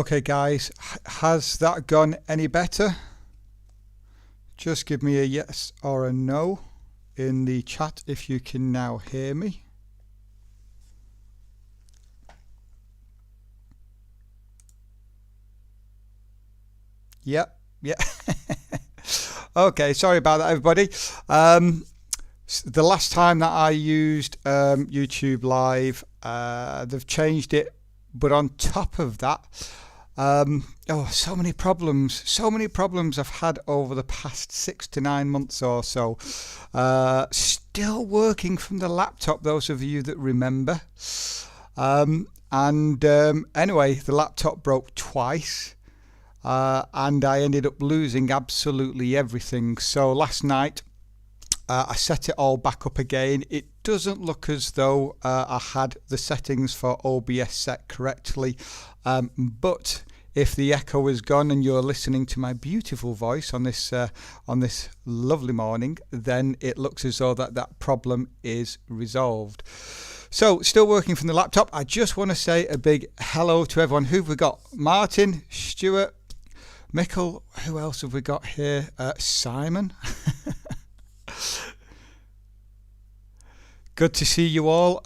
Okay guys, has that gone any better? Just give me a yes or a no in the chat if you can now hear me. Yep, yeah. Okay, sorry about that everybody. The last time that I used YouTube Live, they've changed it, but on top of that, so many problems I've had over the past 6 to 9 months or so. Still working from the laptop, those of you that remember. Anyway, the laptop broke twice. And I ended up losing absolutely everything. So last night I set it all back up again. It doesn't look as though I had the settings for OBS set correctly, but if the echo is gone and you're listening to my beautiful voice on this lovely morning, then it looks as though that problem is resolved. So still working from the laptop. I just want to say a big hello to everyone. Who've we got? Martin, Stuart, Michael, who else have we got here? Simon. Good to see you all.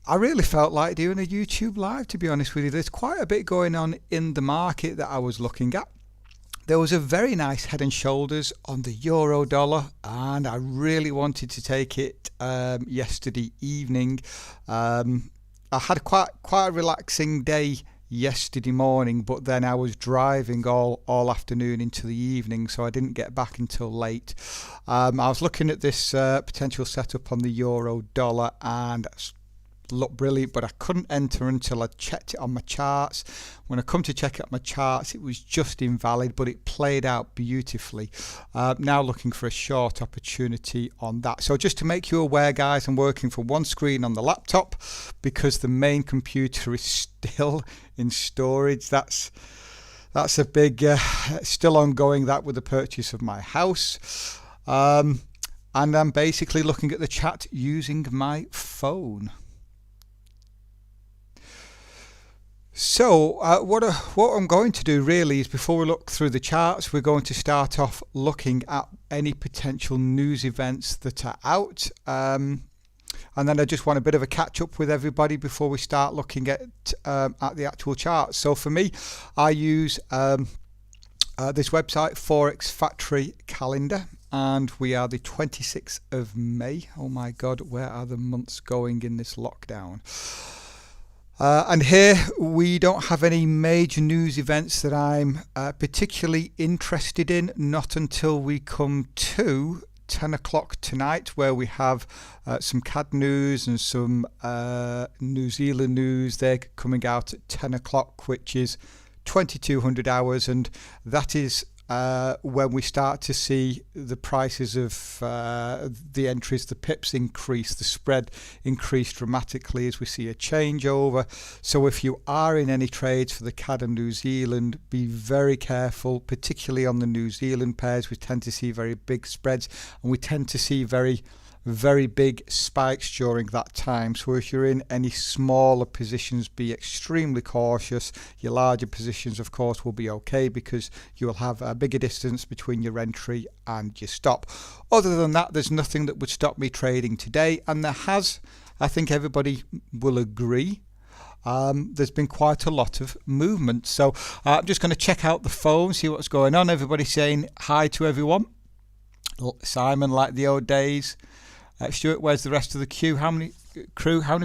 I really felt like doing a YouTube live, to be honest with you. There's quite a bit going on in the market that I was looking at. There was a very nice head and shoulders on the euro dollar, and I really wanted to take it yesterday evening. I had quite a relaxing day yesterday morning, but then I was driving all afternoon into the evening, so I didn't get back until late. I was looking at this potential setup on the euro dollar, and looked brilliant, but I couldn't enter until I checked it on my charts. When I come to check it on my charts, it was just invalid, but it played out beautifully. Now looking for a short opportunity on that. So just to make you aware, guys, I'm working from one screen on the laptop because the main computer is still in storage. That's a big still ongoing, that with the purchase of my house. And I'm basically looking at the chat using my phone. So what I'm going to do really is, before we look through the charts, we're going to start off looking at any potential news events that are out, and then I just want a bit of a catch up with everybody before we start looking at the actual charts. So for me, I use this website, Forex Factory Calendar, and we are the 26th of May. Oh my God, where are the months going in this lockdown? And here we don't have any major news events that I'm particularly interested in, not until we come to 10 o'clock tonight, where we have some CAD news and some New Zealand news. They're coming out at 10 o'clock, which is 2200 hours, and that is when we start to see the prices of the entries, the pips increase, the spread increase dramatically as we see a changeover. So if you are in any trades for the CAD and New Zealand, be very careful, particularly on the New Zealand pairs. We tend to see very big spreads, and we tend to see very big spikes during that time. So if you're in any smaller positions, be extremely cautious. Your larger positions, of course, will be okay because you will have a bigger distance between your entry and your stop. Other than that, there's nothing that would stop me trading today, and there has, I think everybody will agree, there's been quite a lot of movement. So I'm just going to check out the phone, see what's going on. Everybody saying hi to everyone. Simon, like the old days. Stuart, where's the rest of the queue? How many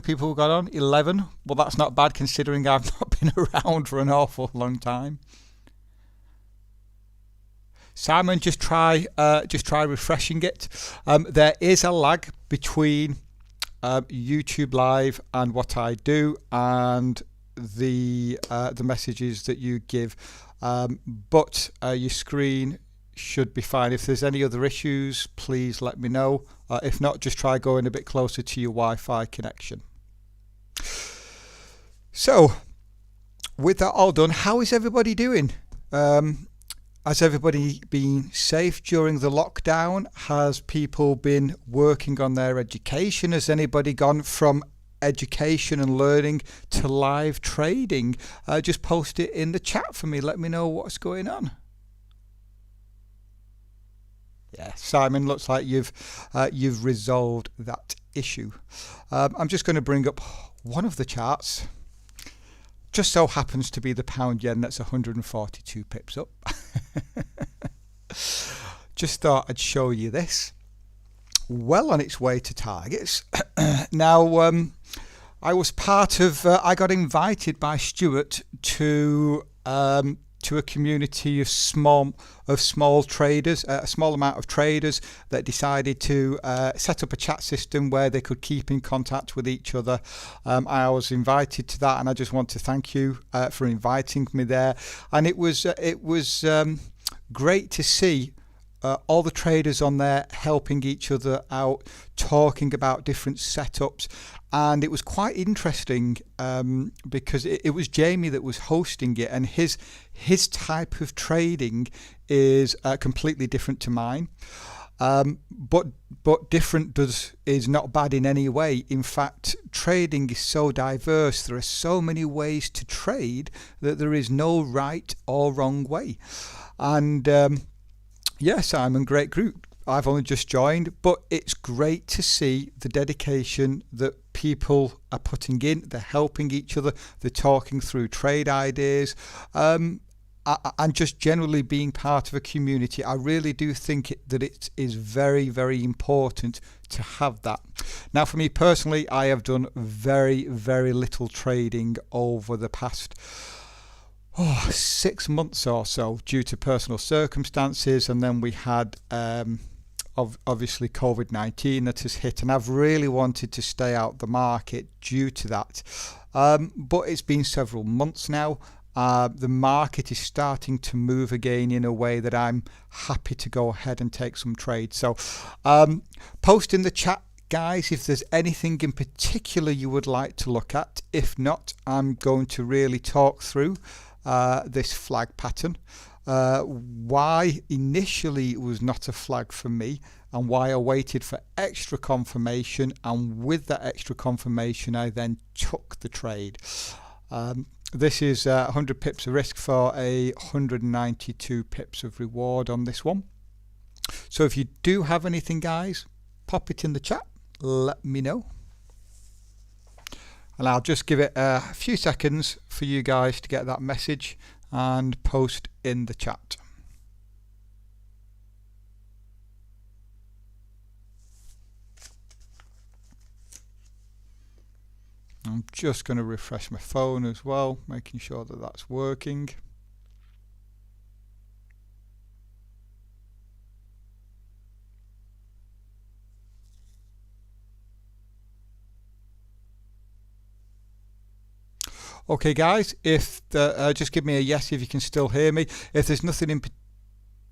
people got on? 11. Well, that's not bad considering I've not been around for an awful long time. Simon, just try refreshing it. There is a lag between YouTube Live and what I do, and the messages that you give, but your screen should be fine. If there's any other issues, please let me know. If not, just try going a bit closer to your Wi-Fi connection. So with that all done, how is everybody doing? Has everybody been safe during the lockdown? Has people been working on their education? Has anybody gone from education and learning to live trading, just post it in the chat for me. Let me know what's going on. Yeah, Simon, looks like you've resolved that issue. I'm just going to bring up one of the charts. Just so happens to be the pound yen that's 142 pips up. Just thought I'd show you this. Well on its way to targets. Now, I was part of, I got invited by Stuart to a community of small traders, a small amount of traders that decided to set up a chat system where they could keep in contact with each other. I was invited to that, and I just want to thank you for inviting me there. And it was great to see all the traders on there helping each other out, talking about different setups. And it was quite interesting because it was Jamie that was hosting it, and his type of trading is completely different to mine. But different is not bad in any way. In fact, trading is so diverse. There are so many ways to trade that there is no right or wrong way. And yeah, Simon, great group. I've only just joined, but it's great to see the dedication that people are putting in. They're helping each other. They're talking through trade ideas, and just generally being part of a community. I really do think that it is very, very important to have that. Now, for me personally, I have done very, very little trading over the past 6 months or so due to personal circumstances, and then we had obviously COVID-19 that has hit, and I've really wanted to stay out the market due to that. But it's been several months now. The market is starting to move again in a way that I'm happy to go ahead and take some trades. So post in the chat, guys, if there's anything in particular you would like to look at. If not, I'm going to really talk through this flag pattern, why initially it was not a flag for me, and why I waited for extra confirmation, and with that extra confirmation I then took the trade. This is 100 pips of risk for a 192 pips of reward on this one. So if you do have anything, guys, pop it in the chat, let me know. And I'll just give it a few seconds for you guys to get that message and post in the chat. I'm just going to refresh my phone as well, making sure that that's working. Okay, guys, if just give me a yes if you can still hear me. If there's nothing in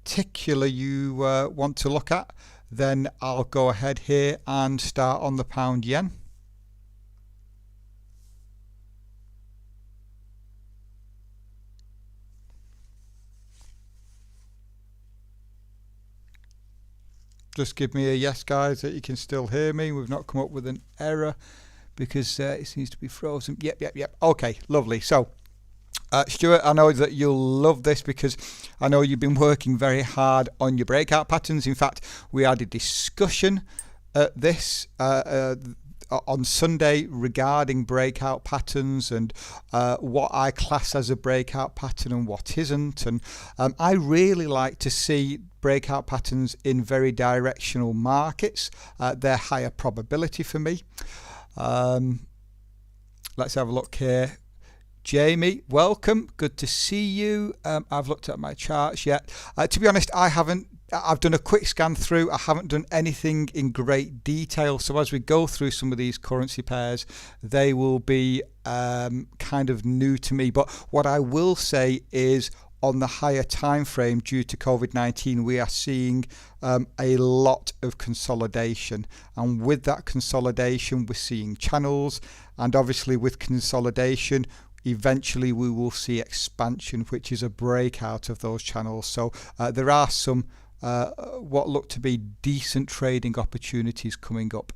particular you want to look at, then I'll go ahead here and start on the pound yen. Just give me a yes, guys, that you can still hear me. We've not come up with an error, because it seems to be frozen. Yep. Okay, lovely. So, Stuart, I know that you'll love this, because I know you've been working very hard on your breakout patterns. In fact, we had a discussion at this on Sunday regarding breakout patterns and what I class as a breakout pattern and what isn't. And I really like to see breakout patterns in very directional markets. They're higher probability for me. Let's have a look here. Jamie, welcome. Good to see you. I've looked at my charts yet. To be honest, I've done a quick scan through. I haven't done anything in great detail. So as we go through some of these currency pairs, they will be kind of new to me. But what I will say is, on the higher time frame, due to COVID-19, we are seeing a lot of consolidation, and with that consolidation we're seeing channels, and obviously with consolidation eventually we will see expansion, which is a breakout of those channels. So there are some what look to be decent trading opportunities coming up.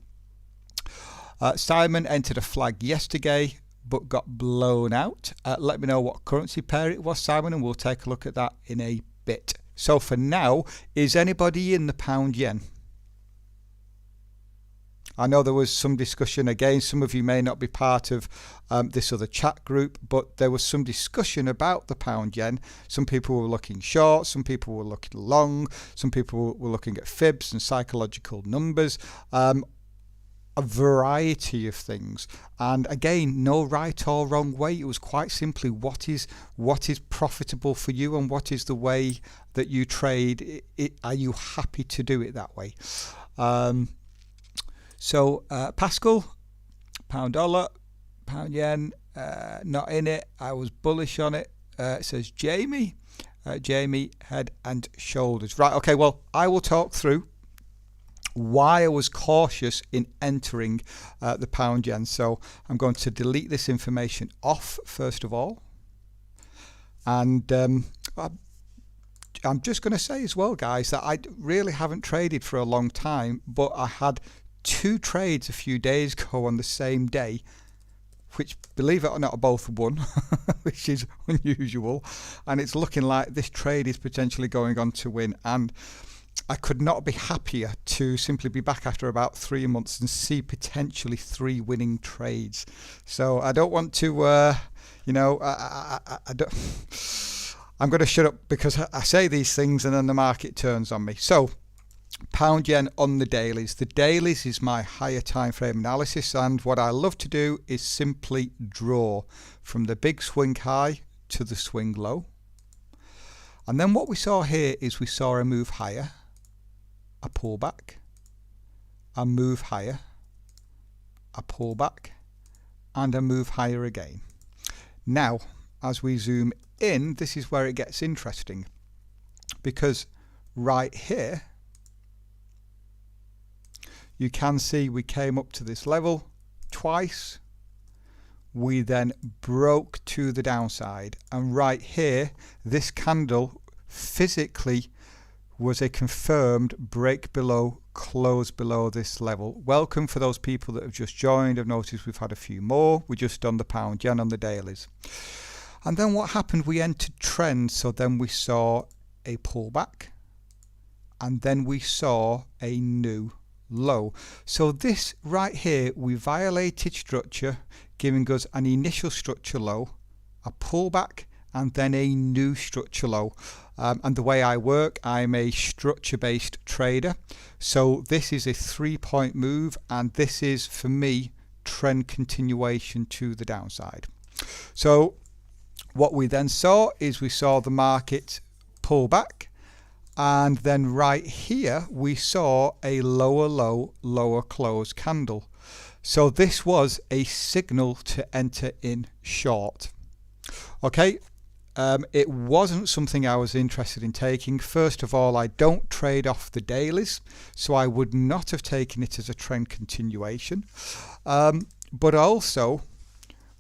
Simon entered a flag yesterday but got blown out. Let me know what currency pair it was, Simon, and we'll take a look at that in a bit. So for now, is anybody in the pound yen? I know there was some discussion. Again, some of you may not be part of this other chat group, but there was some discussion about the pound yen. Some people were looking short, some people were looking long, some people were looking at fibs and psychological numbers, a variety of things. And again, no right or wrong way. It was quite simply what is profitable for you and what is the way that you trade. Are you happy to do it that way? So Pascal, pound dollar, pound yen, not in it. I was bullish on it. It says Jamie, Jamie, head and shoulders. Right, okay, well, I will talk through why I was cautious in entering the pound yen. So I'm going to delete this information off first of all. And I'm just going to say as well, guys, that I really haven't traded for a long time, but I had 2 trades a few days ago on the same day, which, believe it or not, are both won, which is unusual. And it's looking like this trade is potentially going on to win. And I could not be happier to simply be back after about 3 months and see potentially 3 winning trades. So I don't want to, I don't. I'm going to shut up because I say these things and then the market turns on me. So pound yen on the dailies. The dailies is my higher time frame analysis, and what I love to do is simply draw from the big swing high to the swing low. And then what we saw here is we saw a move higher, a pullback, a move higher, a pullback, and a move higher again. Now, as we zoom in, this is where it gets interesting, because right here you can see we came up to this level twice. We then broke to the downside, and right here this candle physically was a confirmed break below, close below this level. Welcome for those people that have just joined. I've noticed we've had a few more. We just done the pound yen on the dailies. And then what happened? We entered trend, so then we saw a pullback, and then we saw a new low. So this right here, we violated structure, giving us an initial structure low, a pullback, and then a new structure low. And the way I work, I'm a structure based trader, so this is a 3-point move, and this is for me trend continuation to the downside. So what we then saw is we saw the market pull back, and then right here we saw a lower low, lower close candle. So this was a signal to enter in short. Okay, it wasn't something I was interested in taking. First of all, I don't trade off the dailies, so I would not have taken it as a trend continuation. But also,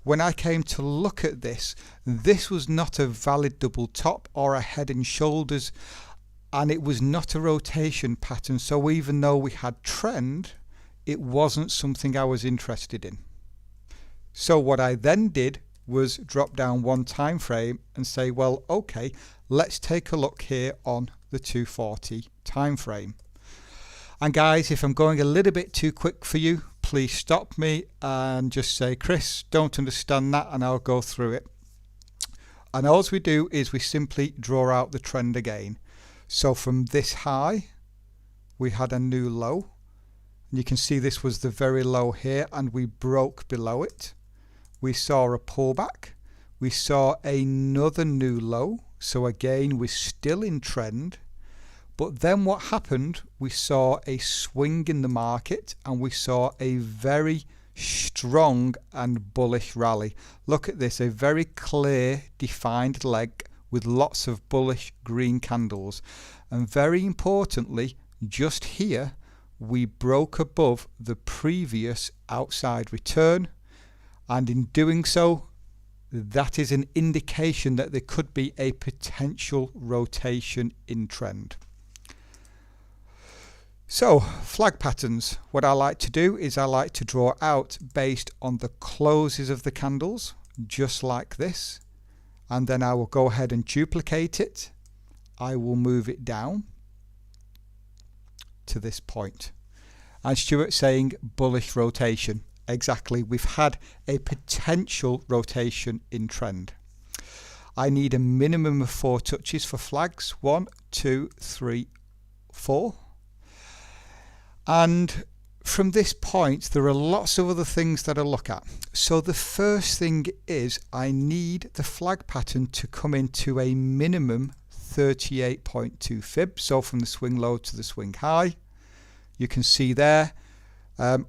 when I came to look at this, this was not a valid double top or a head and shoulders, and it was not a rotation pattern. So even though we had trend, it wasn't something I was interested in. So what I then did was drop down one time frame and say, well, okay, let's take a look here on the 240 time frame. And guys, if I'm going a little bit too quick for you, please stop me and just say, Chris, don't understand that, and I'll go through it. And all we do is we simply draw out the trend again. So from this high, we had a new low, and you can see this was the very low here, and we broke below it. We saw a pullback, we saw another new low, so again we're still in trend. But then what happened? We saw a swing in the market, and we saw a very strong and bullish rally. Look at this, a very clear defined leg with lots of bullish green candles. And very importantly, just here we broke above the previous outside return, and in doing so, that is an indication that there could be a potential rotation in trend. So flag patterns, what I like to do is I like to draw out based on the closes of the candles, just like this, and then I will go ahead and duplicate it. I will move it down to this point. And Stuart's saying bullish rotation. Exactly, we've had a potential rotation in trend. I need a minimum of 4 touches for flags. 1, 2, 3, 4. And from this point there are lots of other things that I look at. So the first thing is I need the flag pattern to come into a minimum 38.2 fib. So from the swing low to the swing high, you can see there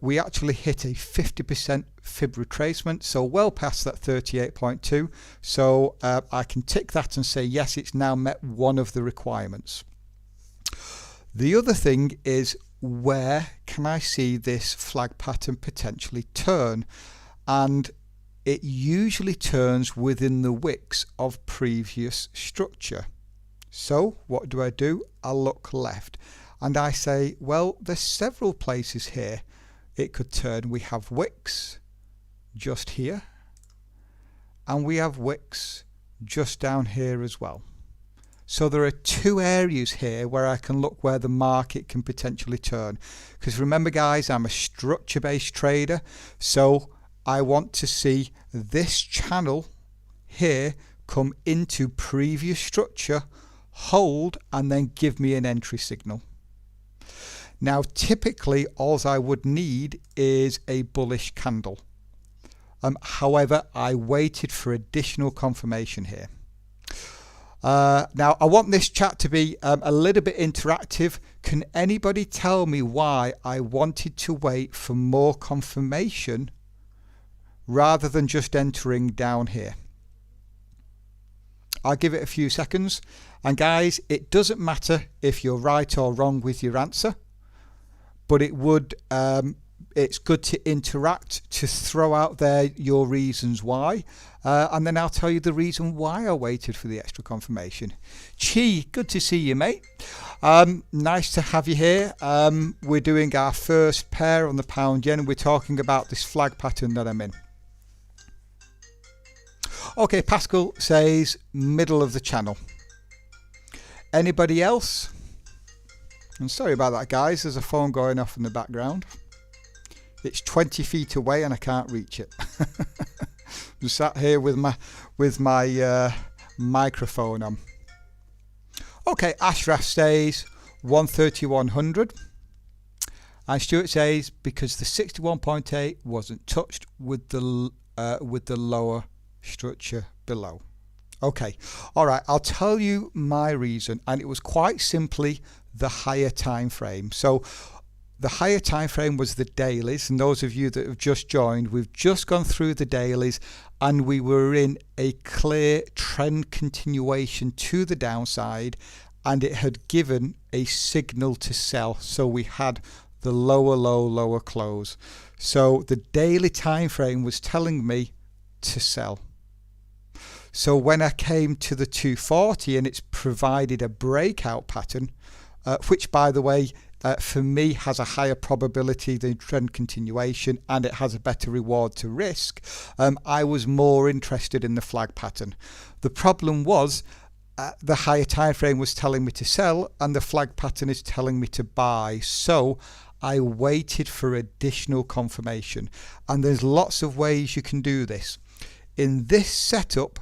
we actually hit a 50% fib retracement, so well past that 38.2. So I can tick that and say yes, it's now met one of the requirements. The other thing is, where can I see this flag pattern potentially turn? And it usually turns within the wicks of previous structure. So what do? I look left and I say, well, there's several places here it could turn. We have wicks just here and we have wicks just down here as well. So there are 2 areas here where I can look where the market can potentially turn. Because remember guys, I'm a structure-based trader, so I want to see this channel here come into previous structure, hold, and then give me an entry signal. Now typically all I would need is a bullish candle. However, I waited for additional confirmation here. Now I want this chat to be a little bit interactive. Can anybody tell me why I wanted to wait for more confirmation rather than just entering down here? I'll give it a few seconds. And guys, it doesn't matter if you're right or wrong with your answer, but it's good to interact, to throw out there your reasons why, and then I'll tell you the reason why I waited for the extra confirmation. Chi, good to see you, mate. Nice to have you here. We're doing our first pair on the pound yen and we're talking about this flag pattern that I'm in. Okay, Pascal says middle of the channel. Anybody else? I'm sorry about that guys, there's a phone going off in the background. It's 20 feet away and I can't reach it. I'm sat here with my microphone on. Okay, Ashraf says 13100. And Stuart says because the 61.8 wasn't touched with the lower structure below. Okay, all right, I'll tell you my reason, and it was quite simply the higher time frame. So the higher time frame was the dailies, and those of you that have just joined, we've just gone through the dailies and we were in a clear trend continuation to the downside, and it had given a signal to sell. So we had the lower low, lower close. So the daily time frame was telling me to sell. So when I came to the 240 and it's provided a breakout pattern, which by the way, for me has a higher probability than trend continuation, and it has a better reward to risk, I was more interested in the flag pattern. The problem was the higher time frame was telling me to sell and the flag pattern is telling me to buy. So I waited for additional confirmation, and there's lots of ways you can do this. In this setup,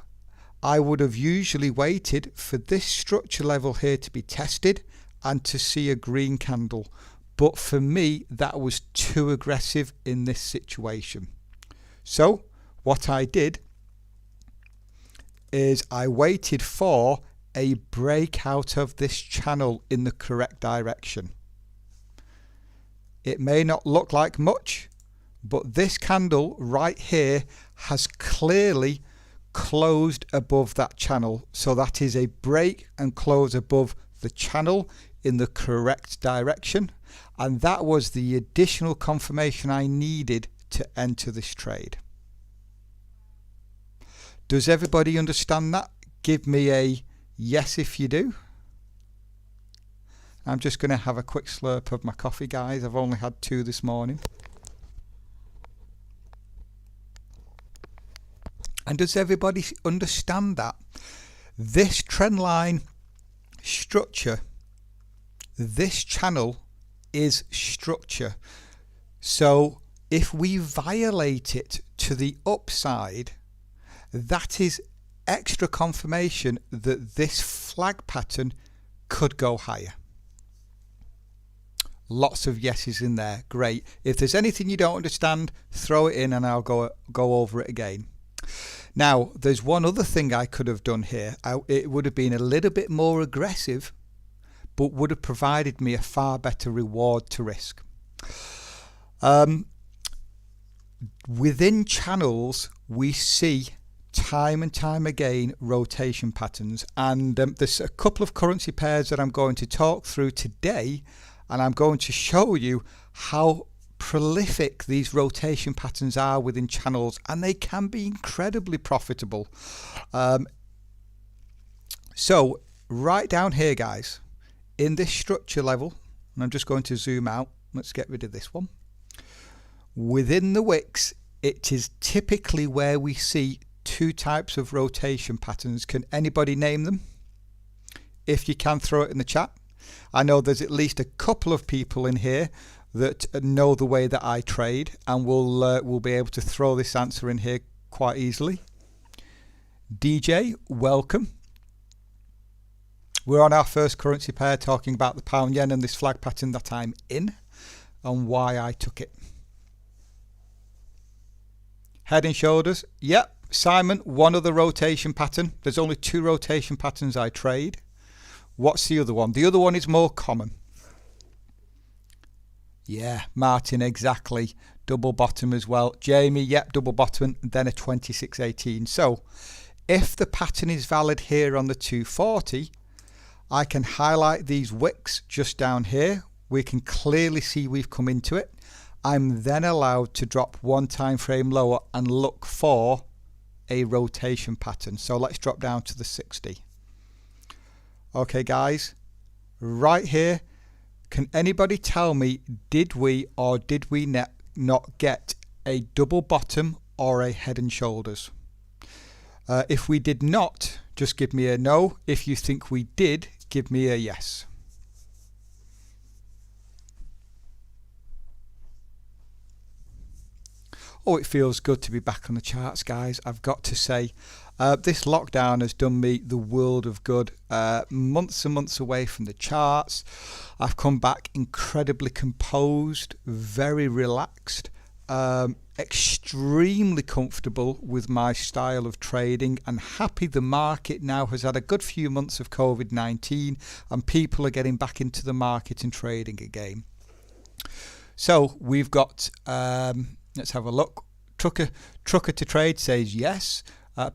I would have usually waited for this structure level here to be tested and to see a green candle, but for me that was too aggressive in this situation. So what I did is I waited for a breakout of this channel in the correct direction. It may not look like much, but this candle right here has clearly closed above that channel. So that is a break and close above the channel in the correct direction, and that was the additional confirmation I needed to enter this trade. Does everybody understand that? Give me a yes if you do. I'm just going to have a quick slurp of my coffee, guys. I've only had 2 this morning. And does everybody understand that? This trend line structure, this channel is structure. So if we violate it to the upside, that is extra confirmation that this flag pattern could go higher. Lots of yeses in there. Great. If there's anything you don't understand, throw it in and I'll go over it again. Now, there's one other thing I could have done here. It would have been a little bit more aggressive, but would have provided me a far better reward to risk. Within channels, we see time and time again rotation patterns, and there's a couple of currency pairs that I'm going to talk through today, and I'm going to show you how prolific these rotation patterns are within channels, and they can be incredibly profitable. So right down here, guys, in this structure level, and I'm just going to zoom out, let's get rid of this one. Within the wicks, it is typically where we see 2 types of rotation patterns. Can anybody name them? If you can, throw it in the chat. I know there's at least a couple of people in here that know the way that I trade, and will be able to throw this answer in here quite easily. DJ, welcome. We're on our first currency pair, talking about the pound yen and this flag pattern that I'm in and why I took it. Head and shoulders, yep. Simon, one other rotation pattern. There's only 2 rotation patterns I trade. What's the other one? The other one is more common. Yeah, Martin, exactly. Double bottom as well. Jamie, yep, double bottom, then a 2618. So if the pattern is valid here on the 240, I can highlight these wicks just down here. We can clearly see we've come into it. I'm then allowed to drop 1 time frame lower and look for a rotation pattern. So let's drop down to the 60. Okay, guys, right here, can anybody tell me, did we or did we not get a double bottom or a head and shoulders? If we did not, just give me a no. If you think we did, give me a yes. Oh, it feels good to be back on the charts, guys. I've got to say, this lockdown has done me the world of good. Months and months away from the charts. I've come back incredibly composed, very relaxed, extremely comfortable with my style of trading, and happy the market now has had a good few months of COVID-19 and people are getting back into the market and trading again. So we've got... let's have a look. Trucker to Trade says yes.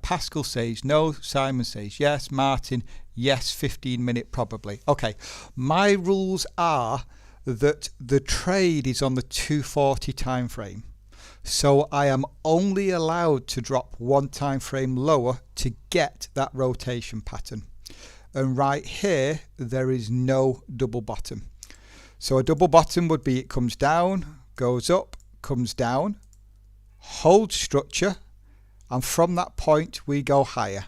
Pascal says no. Simon says yes. Martin, yes, 15-minute probably. Okay, my rules are that the trade is on the 240 time frame. So I am only allowed to drop 1 time frame lower to get that rotation pattern. And right here, there is no double bottom. So a double bottom would be it comes down, goes up, comes down, hold structure, and from that point we go higher.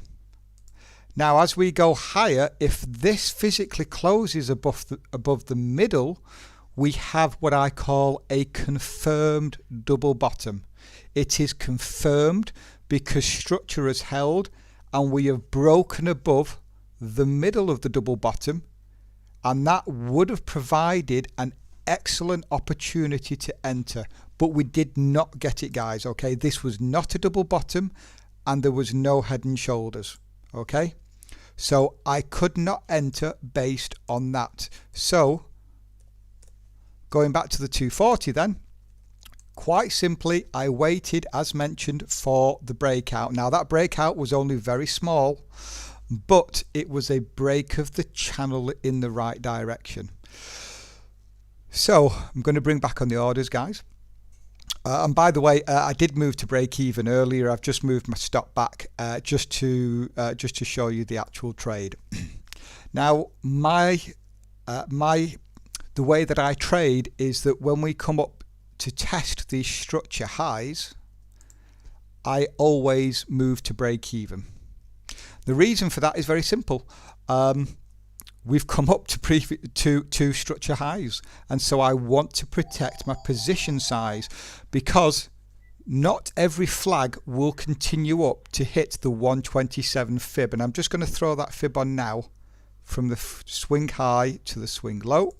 Now as we go higher, if this physically closes above the middle, we have what I call a confirmed double bottom. It is confirmed because structure has held and we have broken above the middle of the double bottom, and that would have provided an excellent opportunity to enter, but we did not get it, guys. Okay, this was not a double bottom and there was no head and shoulders. Okay, so I could not enter based on that. So going back to the 240 then, quite simply I waited, as mentioned, for the breakout. Now that breakout was only very small, but it was a break of the channel in the right direction. So I'm going to bring back on the orders, guys. And by the way, I did move to break even earlier. I've just moved my stop back just to show you the actual trade. Now my the way that I trade is that when we come up to test these structure highs, I always move to break even. The reason for that is very simple. We've come up to structure highs, and so I want to protect my position size, because not every flag will continue up to hit the 127 fib, and I'm just going to throw that fib on now from the swing high to the swing low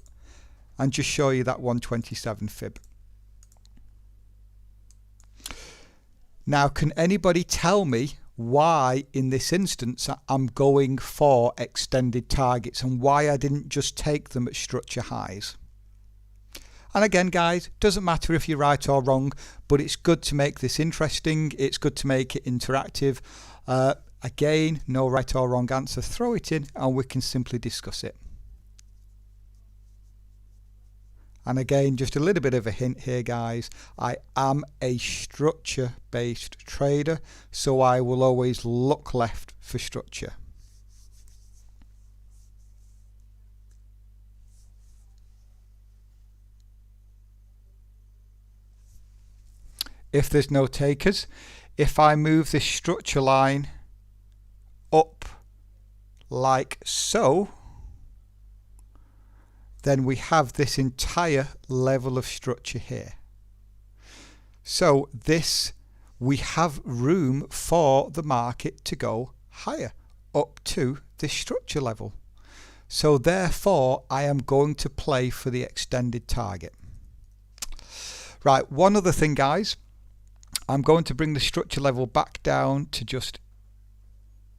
and just show you that 127 fib. Now, can anybody tell me why in this instance I'm going for extended targets and why I didn't just take them at structure highs? And again, guys, doesn't matter if you're right or wrong, but it's good to make this interesting. It's good to make it interactive. Again, no right or wrong answer. Throw it in and we can simply discuss it. And again, just a little bit of a hint here, guys. I am a structure-based trader, so I will always look left for structure. If there's no takers, if I move this structure line up like so, then we have this entire level of structure here. So this, we have room for the market to go higher up to this structure level. So therefore I am going to play for the extended target. Right, one other thing, guys, I'm going to bring the structure level back down to just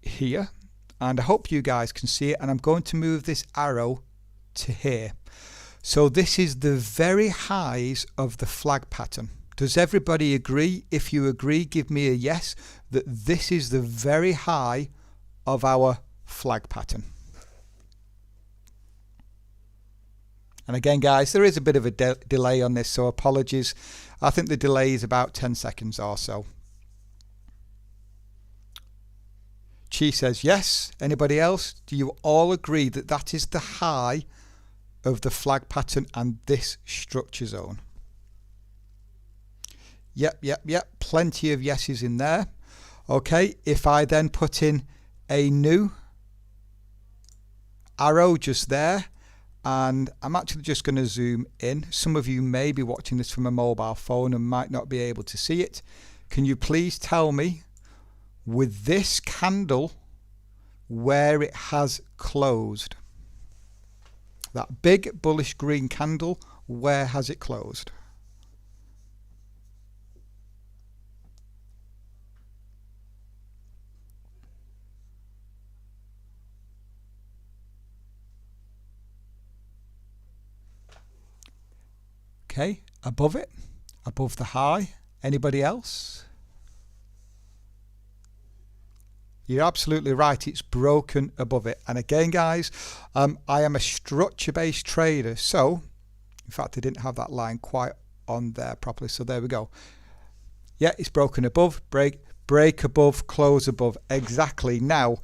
here, and I hope you guys can see it, and I'm going to move this arrow to here. So this is the very highs of the flag pattern. Does everybody agree? If you agree, give me a yes, that this is the very high of our flag pattern. And again, guys, there is a bit of a delay on this, so apologies. I think the delay is about 10 seconds or so. Chi says yes. Anybody else? Do you all agree that that is the high of the flag pattern and this structure zone? Yep. Plenty of yeses in there. Okay, if I then put in a new arrow just there, and I'm actually just going to zoom in. Some of you may be watching this from a mobile phone and might not be able to see it. Can you please tell me, with this candle, where it has closed? That big bullish green candle, where has it closed? Okay, above it, above the high. Anybody else? You're absolutely right, it's broken above it. And again, guys, I am a structure-based trader, so in fact I didn't have that line quite on there properly, so there we go. Yeah, it's broken above, break above, close above. Exactly. Now,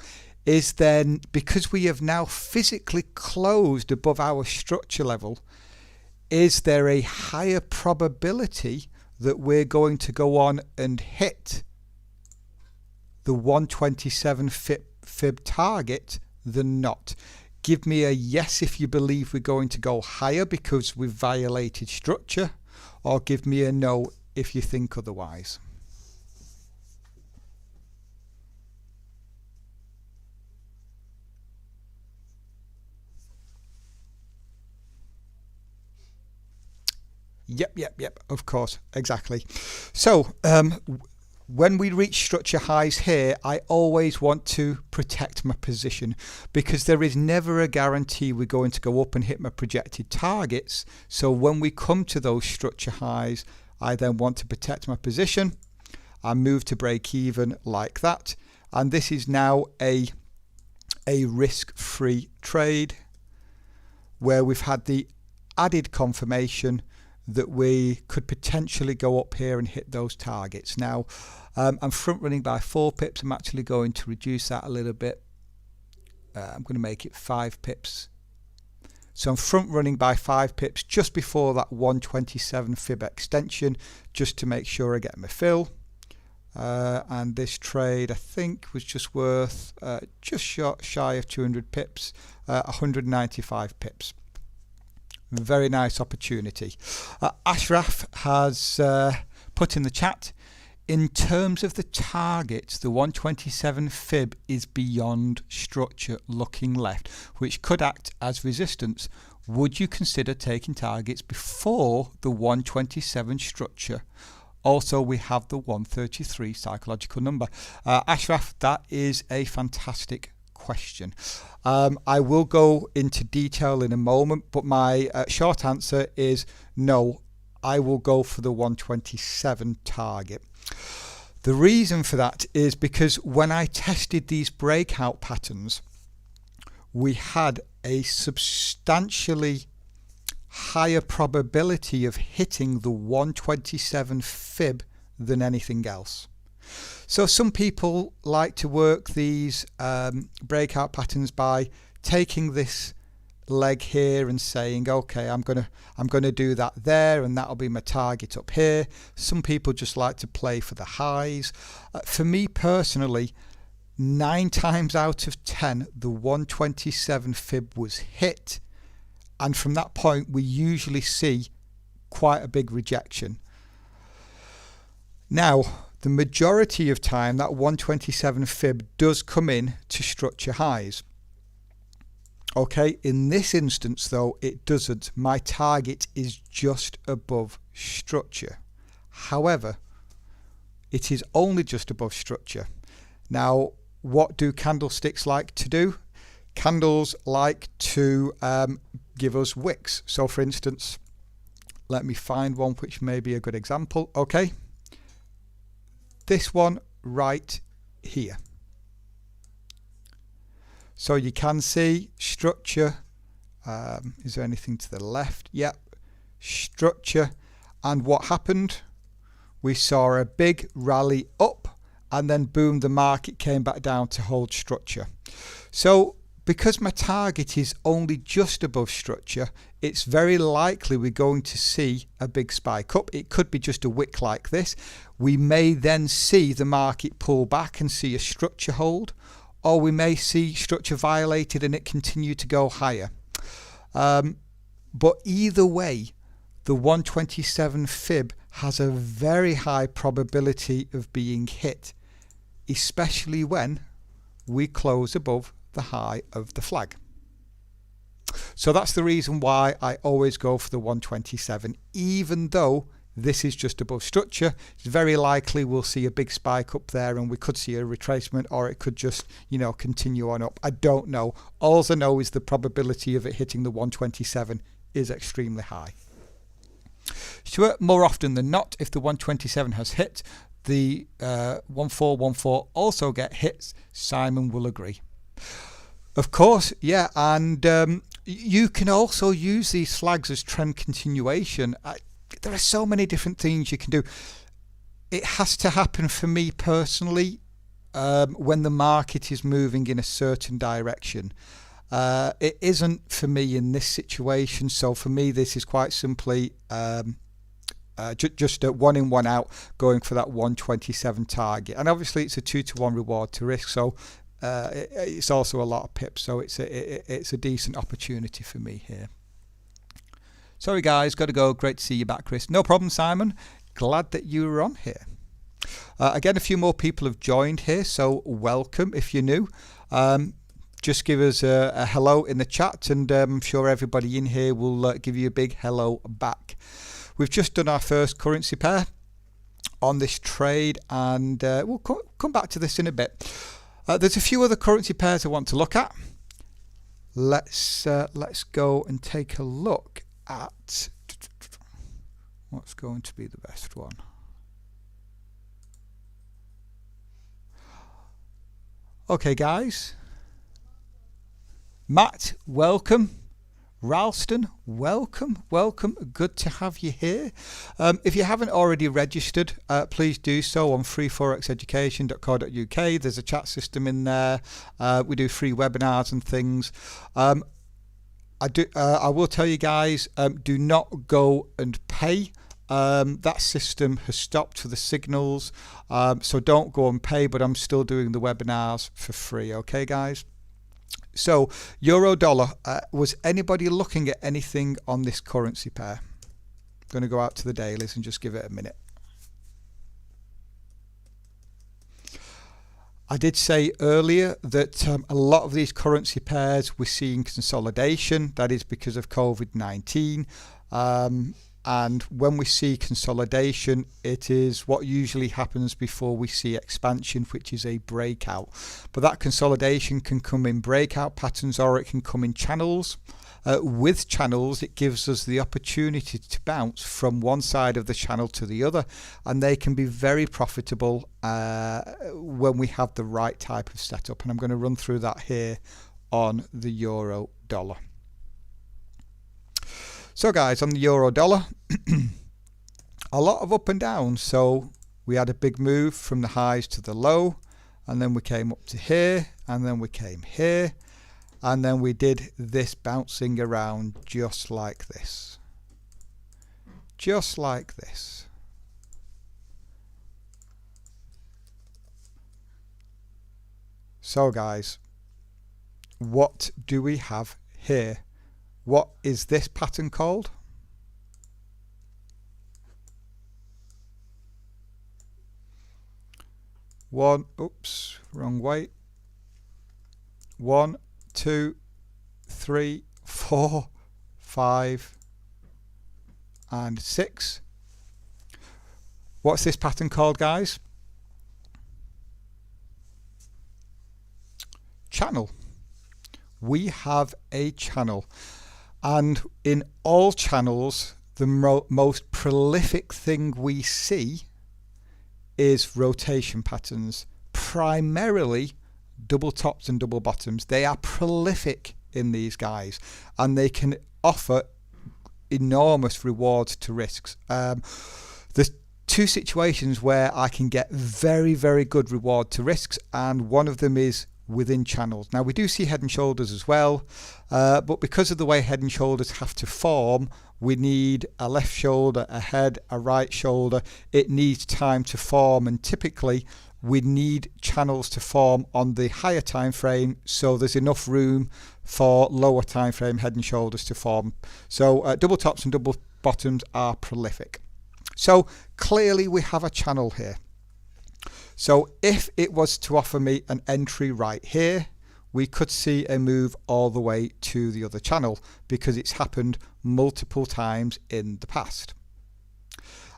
is then, because we have now physically closed above our structure level, is there a higher probability that we're going to go on and hit the 127 fib target than not? Give me a yes if you believe we're going to go higher because we've violated structure, or give me a no if you think otherwise. Yep, of course, exactly. So when we reach structure highs here, I always want to protect my position, because there is never a guarantee we're going to go up and hit my projected targets. So when we come to those structure highs, I then want to protect my position. I move to break even like that, and this is now a risk-free trade where we've had the added confirmation that we could potentially go up here and hit those targets. Now, I'm front running by 4 pips. I'm actually going to reduce that a little bit. I'm going to make it 5 pips. So I'm front running by 5 pips just before that 127 fib extension, just to make sure I get my fill. And this trade, I think, was just worth just shy of 200 pips, 195 pips. Very nice opportunity. Ashraf has put in the chat, in terms of the targets, the 127 fib is beyond structure looking left, which could act as resistance. Would you consider taking targets before the 127 structure? Also, we have the 133 psychological number. Ashraf, that is a fantastic question. I will go into detail in a moment, but my short answer is no. I will go for the 127 target. The reason for that is because when I tested these breakout patterns, we had a substantially higher probability of hitting the 127 fib than anything else. So some people like to work these breakout patterns by taking this leg here and saying, okay, I'm gonna do that there, and that'll be my target up here. Some people just like to play for the highs. For me personally, 9 times out of 10 the 127 fib was hit, and from that point we usually see quite a big rejection. Now, the majority of time that 127 fib does come in to structure highs. Okay, in this instance though, it doesn't. My target is just above structure. However, it is only just above structure. Now, what do candlesticks like to do? Candles like to give us wicks. So for instance, let me find one which may be a good example. Okay, this one right here. So you can see structure. Is there anything to the left? Yep, structure. And what happened? We saw a big rally up, and then boom, the market came back down to hold structure. So because my target is only just above structure, it's very likely we're going to see a big spike up. It could be just a wick like this. We may then see the market pull back and see a structure hold, or we may see structure violated and it continue to go higher. But either way, the 127 fib has a very high probability of being hit, especially when we close above the high of the flag. So that's the reason why I always go for the 127, even though this is just above structure. It's very likely we'll see a big spike up there and we could see a retracement, or it could just, continue on up. I don't know. All I know is the probability of it hitting the 127 is extremely high. Sure, more often than not, if the 127 has hit, the 1414 also get hits. Simon will agree. Of course, yeah, and you can also use these flags as trend continuation. There are so many different things you can do. It has to happen for me personally when the market is moving in a certain direction. It isn't for me in this situation. So for me, this is quite simply just a 1 in 1 out, going for that 127 target. And obviously it's a 2-to-1 reward to risk. So it's also a lot of pips. So it's a decent opportunity for me here. Sorry guys, got to go. Great to see you back, Chris. No problem, Simon. Glad that you were on here. Again, a few more people have joined here, so welcome if you're new. Just give us a hello in the chat, and I'm sure everybody in here will give you a big hello back. We've just done our first currency pair on this trade, and we'll come back to this in a bit. There's a few other currency pairs I want to look at. Let's go and take a look at what's going to be the best one. Okay guys, Matt, welcome. Ralston, welcome. Good to have you here. If you haven't already registered, please do so on freeforexeducation.co.uk. There's a chat system in there. We do free webinars and things. I will tell you guys, do not go and pay. That system has stopped for the signals, so don't go and pay, but I'm still doing the webinars for free. Okay, guys? So euro dollar, was anybody looking at anything on this currency pair? I'm going to go out to the dailies and just give it a minute. I did say earlier that a lot of these currency pairs we're seeing consolidation. That is because of COVID-19. And when we see consolidation, it is what usually happens before we see expansion, which is a breakout. But that consolidation can come in breakout patterns, or it can come in channels. With channels, it gives us the opportunity to bounce from one side of the channel to the other, and they can be very profitable when we have the right type of setup. And I'm going to run through that here on the euro dollar. So guys, on the euro dollar, a lot of up and down. So we had a big move from the highs to the low, and then we came up to here, and then we came here, and then we did this bouncing around just like this. Just like this. So guys, what do we have here? What is this pattern called? Oops, wrong way. 1, 2, 3, 4, 5, and 6. What's this pattern called, guys? Channel. We have a channel. And in all channels, the most prolific thing we see is rotation patterns, primarily double tops and double bottoms. They are prolific in these guys, and they can offer enormous rewards to risks. There's two situations where I can get very, very good reward to risks, and one of them is within channels. Now we do see head and shoulders as well, but because of the way head and shoulders have to form, we need a left shoulder, a head, a right shoulder. It needs time to form, and typically we need channels to form on the higher time frame, so there's enough room for lower time frame head and shoulders to form. So double tops and double bottoms are prolific. So clearly we have a channel here. So if it was to offer me an entry right here, we could see a move all the way to the other channel, because it's happened multiple times in the past.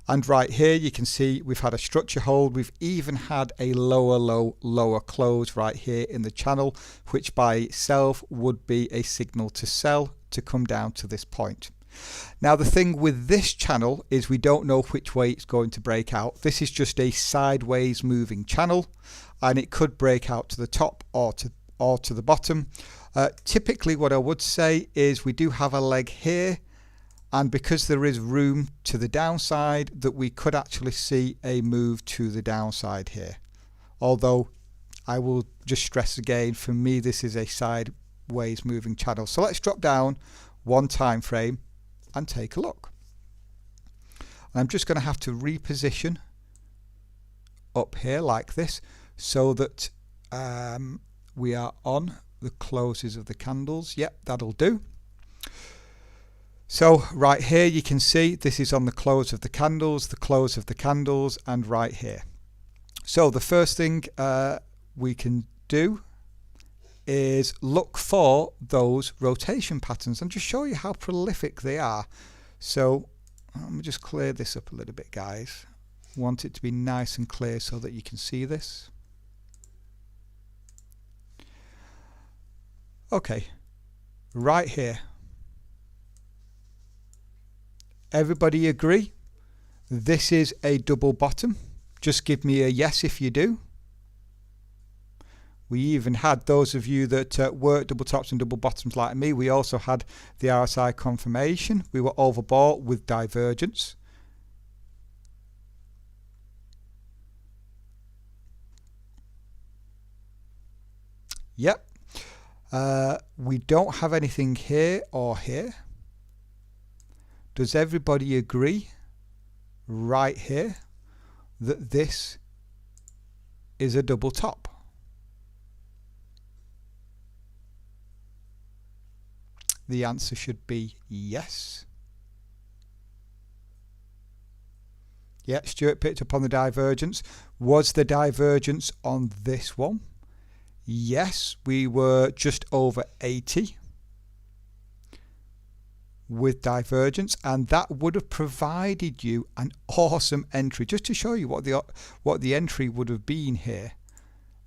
And right here you can see we've had a structure hold. We've even had a lower low, lower close right here in the channel, which by itself would be a signal to sell to come down to this point. Now the thing with this channel is we don't know which way it's going to break out. This is just a sideways moving channel, and it could break out to the top or to the bottom. Typically what I would say is we do have a leg here, and because there is room to the downside, that we could actually see a move to the downside here. Although I will just stress again, for me this is a sideways moving channel. So let's drop down one time frame and take a look. And I'm just going to have to reposition up here like this, so that we are on the closes of the candles. Yep, that'll do. So right here you can see this is on the close of the candles, the close of the candles, and right here. So the first thing we can do is look for those rotation patterns and just show you how prolific they are. So let me just clear this up a little bit, guys. Want it to be nice and clear so that you can see this. Okay, right here. Everybody agree? This is a double bottom. Just give me a yes if you do. We even had those of you that work double tops and double bottoms like me. We also had the RSI confirmation. We were overbought with divergence. Yep. We don't have anything here or here. Does everybody agree right here that this is a double top? The answer should be yes. Yeah, Stuart picked up on the divergence. Was the divergence on this one? Yes, we were just over 80 with divergence, and that would have provided you an awesome entry. Just to show you what the entry would have been here.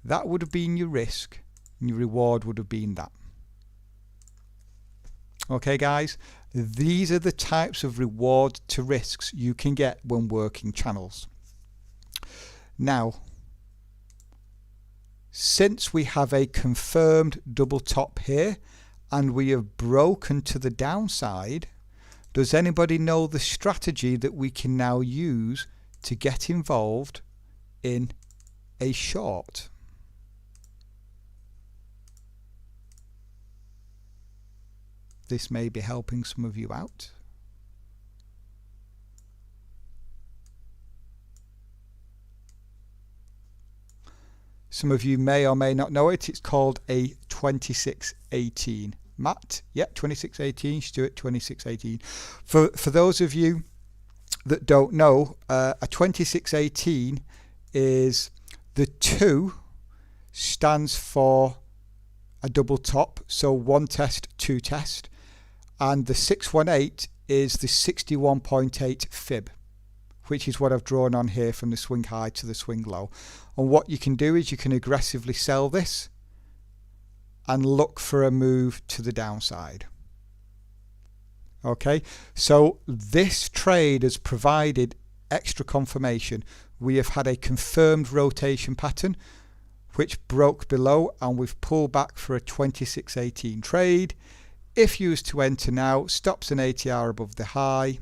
That would have been your risk, and your reward would have been that. Okay guys, these are the types of reward to risks you can get when working channels. Now, since we have a confirmed double top here and we have broken to the downside, does anybody know the strategy that we can now use to get involved in a short? This may be helping some of you out. Some of you may or may not know it. It's called a 2618. Matt, yeah, 2618. Stuart, 2618. For those of you that don't know, a 2618 is the 2 stands for a double top, so 1 test, 2 test. And the 618 is the 61.8 fib, which is what I've drawn on here from the swing high to the swing low. And what you can do is you can aggressively sell this and look for a move to the downside. Okay, so this trade has provided extra confirmation. We have had a confirmed rotation pattern which broke below, and we've pulled back for a 2618 trade. If you was to enter now, stops an ATR above the high,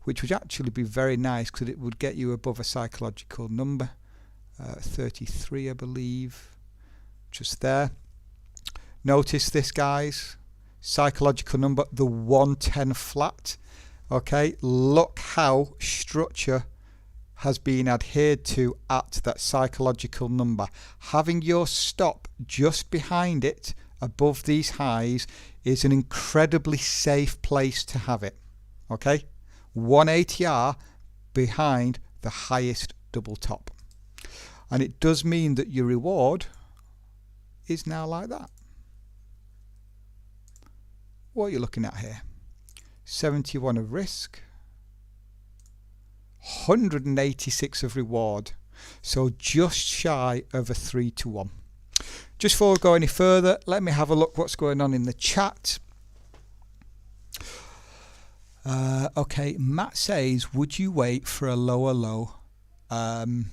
which would actually be very nice because it would get you above a psychological number, 33 I believe, just there. Notice this guys, psychological number, the 110 flat. Okay, look how structure has been adhered to at that psychological number. Having your stop just behind it above these highs is an incredibly safe place to have it. Okay, 1 ATR behind the highest double top, and it does mean that your reward is now like that. What are you looking at here? 71 of risk, 186 of reward, so just shy of a 3-to-1. Just before we go any further, let me have a look what's going on in the chat. Okay, Matt says, would you wait for a lower low as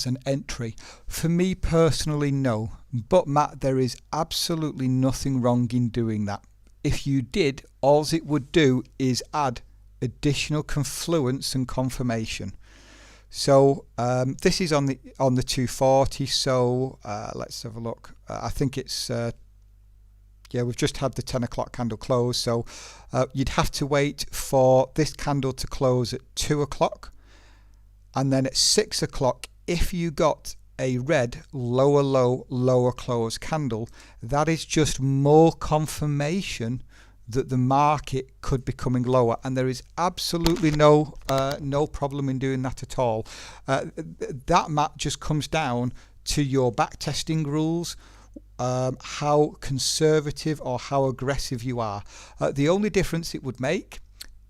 an entry? For me personally, no. But Matt, there is absolutely nothing wrong in doing that. If you did, all it would do is add additional confluence and confirmation. So this is on the 240. So let's have a look. I think it's yeah, we've just had the 10 o'clock candle close. So you'd have to wait for this candle to close at 2 o'clock, and then at 6 o'clock, if you got a red lower low, lower close candle, that is just more confirmation that the market could be coming lower, and there is absolutely no problem in doing that at all. That map just comes down to your back testing rules, how conservative or how aggressive you are. The only difference it would make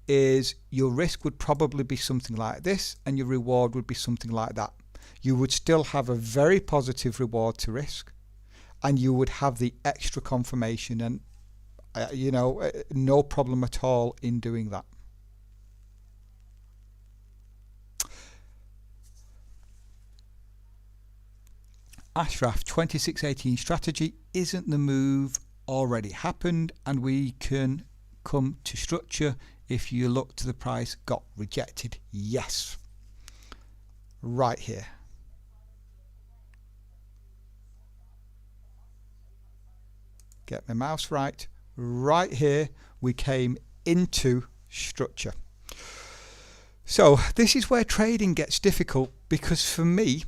is your risk would probably be something like this and your reward would be something like that. You would still have a very positive reward to risk, and you would have the extra confirmation, and you know, no problem at all in doing that. Ashraf, 2618 strategy isn't the move already happened, and we can come to structure if you look to the price got rejected? Yes, right here. get my mouse right here we came into structure. So this is where trading gets difficult, because for me,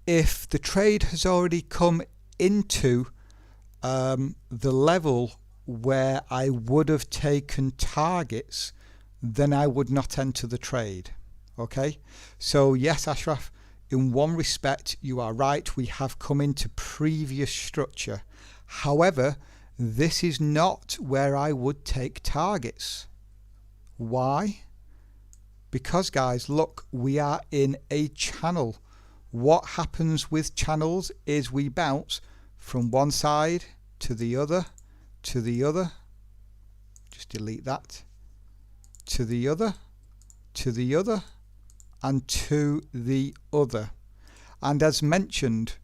if the trade has already come into the level where I would have taken targets, then I would not enter the trade. Okay, so yes, Ashraf, in one respect you are right, we have come into previous structure. However, this is not where I would take targets. Why? Because guys, look, we are in a channel. What happens with channels is we bounce from one side to the other, to the other, just delete that, to the other, to the other, and to the other. And as mentioned,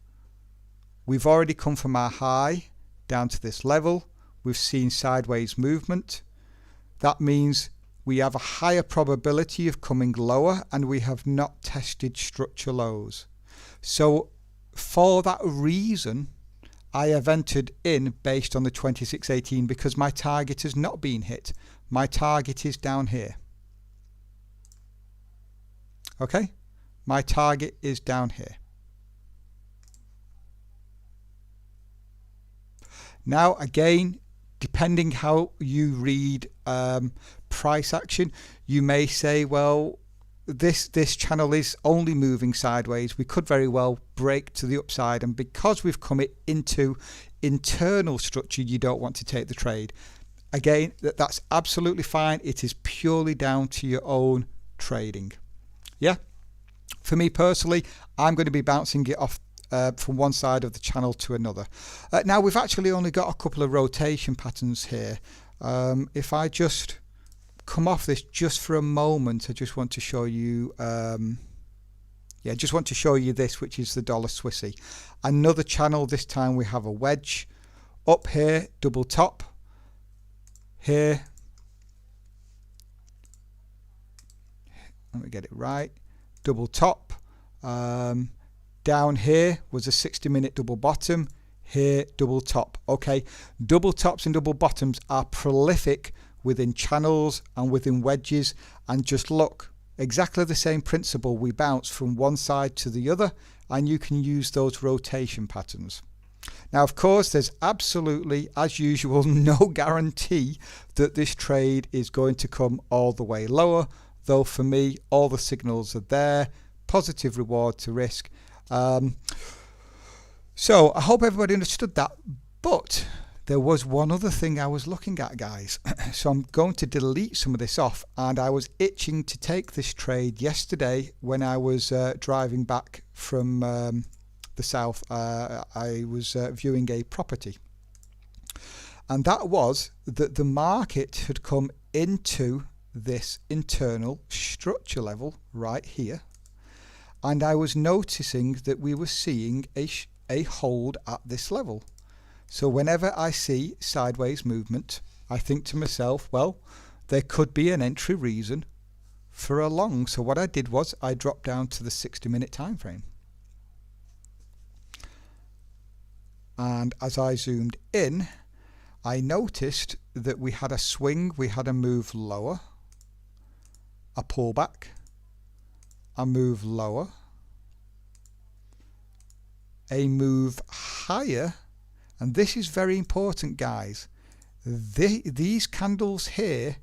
we've already come from our high down to this level. We've seen sideways movement. That means we have a higher probability of coming lower, and we have not tested structure lows. So for that reason, I have entered in based on the 2618, because my target has not been hit. My target is down here. Okay, my target is down here. Now again, depending how you read price action, you may say, well, this channel is only moving sideways. We could very well break to the upside, and because we've come into internal structure, you don't want to take the trade. Again, that's absolutely fine. It is purely down to your own trading. Yeah, for me personally, I'm going to be bouncing it off from one side of the channel to another. Now we've actually only got a couple of rotation patterns here. If I just come off this just for a moment, I just want to show you just want to show you this, which is the dollar Swissy. Another channel. This time we have a wedge up here, double top here. Let me get it right. Double top. Down here was a 60-minute double bottom. Here, double top. Okay, double tops and double bottoms are prolific within channels and within wedges. And just look, exactly the same principle. We bounce from one side to the other, and you can use those rotation patterns. Now, of course, there's absolutely, as usual, no guarantee that this trade is going to come all the way lower, though for me, all the signals are there. Positive reward to risk. So I hope everybody understood that. But there was one other thing I was looking at, guys. So I'm going to delete some of this off, and I was itching to take this trade yesterday when I was driving back from the south. I was viewing a property, and that was that the market had come into this internal structure level right here, and I was noticing that we were seeing a hold at this level. So whenever I see sideways movement, I think to myself, well, there could be an entry reason for a long. So what I did was I dropped down to the 60-minute time frame. And as I zoomed in, I noticed that we had a swing, we had a move lower, a pullback, a move lower, a move higher. And this is very important, guys. These candles here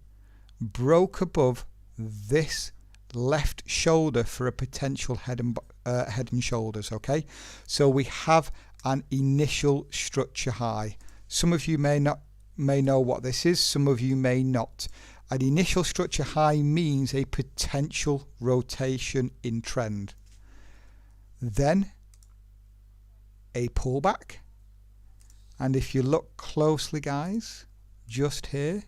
broke above this left shoulder for a potential head and shoulders. Okay, so we have an initial structure high. Some of you may know what this is. Some of you may not. An initial structure high means a potential rotation in trend. Then a pullback. And if you look closely, guys, just here,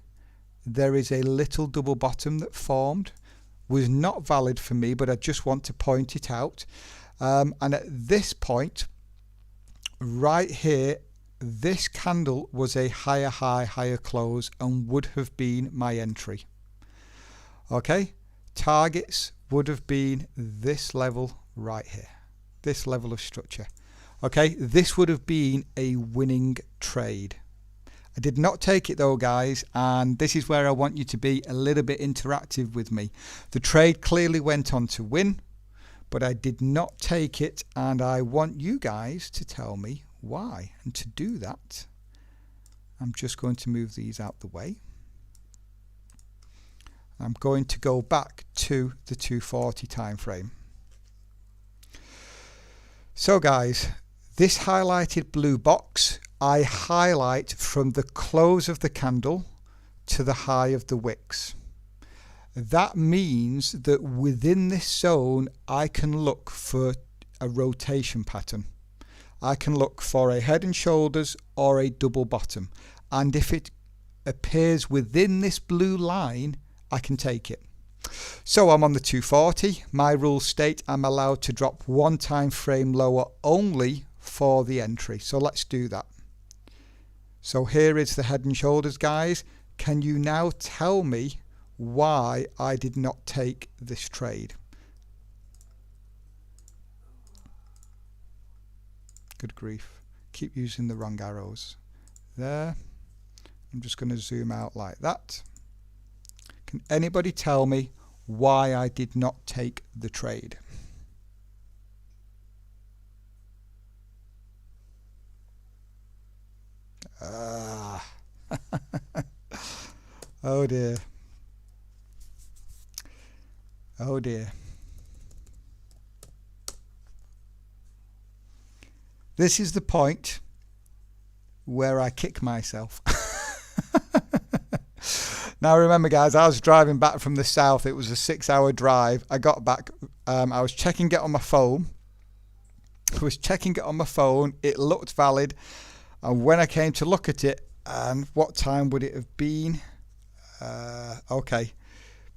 there is a little double bottom that formed. Was not valid for me, but I just want to point it out. And at this point, right here, this candle was a higher high, higher close, and would have been my entry. Okay, targets would have been this level right here, this level of structure. Okay, this would have been a winning trade. I did not take it though, guys, and this is where I want you to be a little bit interactive with me. The trade clearly went on to win, but I did not take it, and I want you guys to tell me why. And to do that, I'm just going to move these out the way. I'm going to go back to the 240 time frame. So guys, this highlighted blue box, I highlight from the close of the candle to the high of the wicks. That means that within this zone, I can look for a rotation pattern. I can look for a head and shoulders or a double bottom. And if it appears within this blue line, I can take it. So I'm on the 240. My rules state I'm allowed to drop one time frame lower only for the entry. So let's do that. So here is the head and shoulders, guys. Can you now tell me why I did not take this trade? Good grief. Keep using the wrong arrows. There. I'm just going to zoom out like that. Can anybody tell me why I did not take the trade? Oh dear. Oh dear. This is the point where I kick myself. Now remember guys, I was driving back from the south. It was a 6-hour drive. I got back, I was checking it on my phone. It looked valid. And when I came to look at it, and what time would it have been? Okay,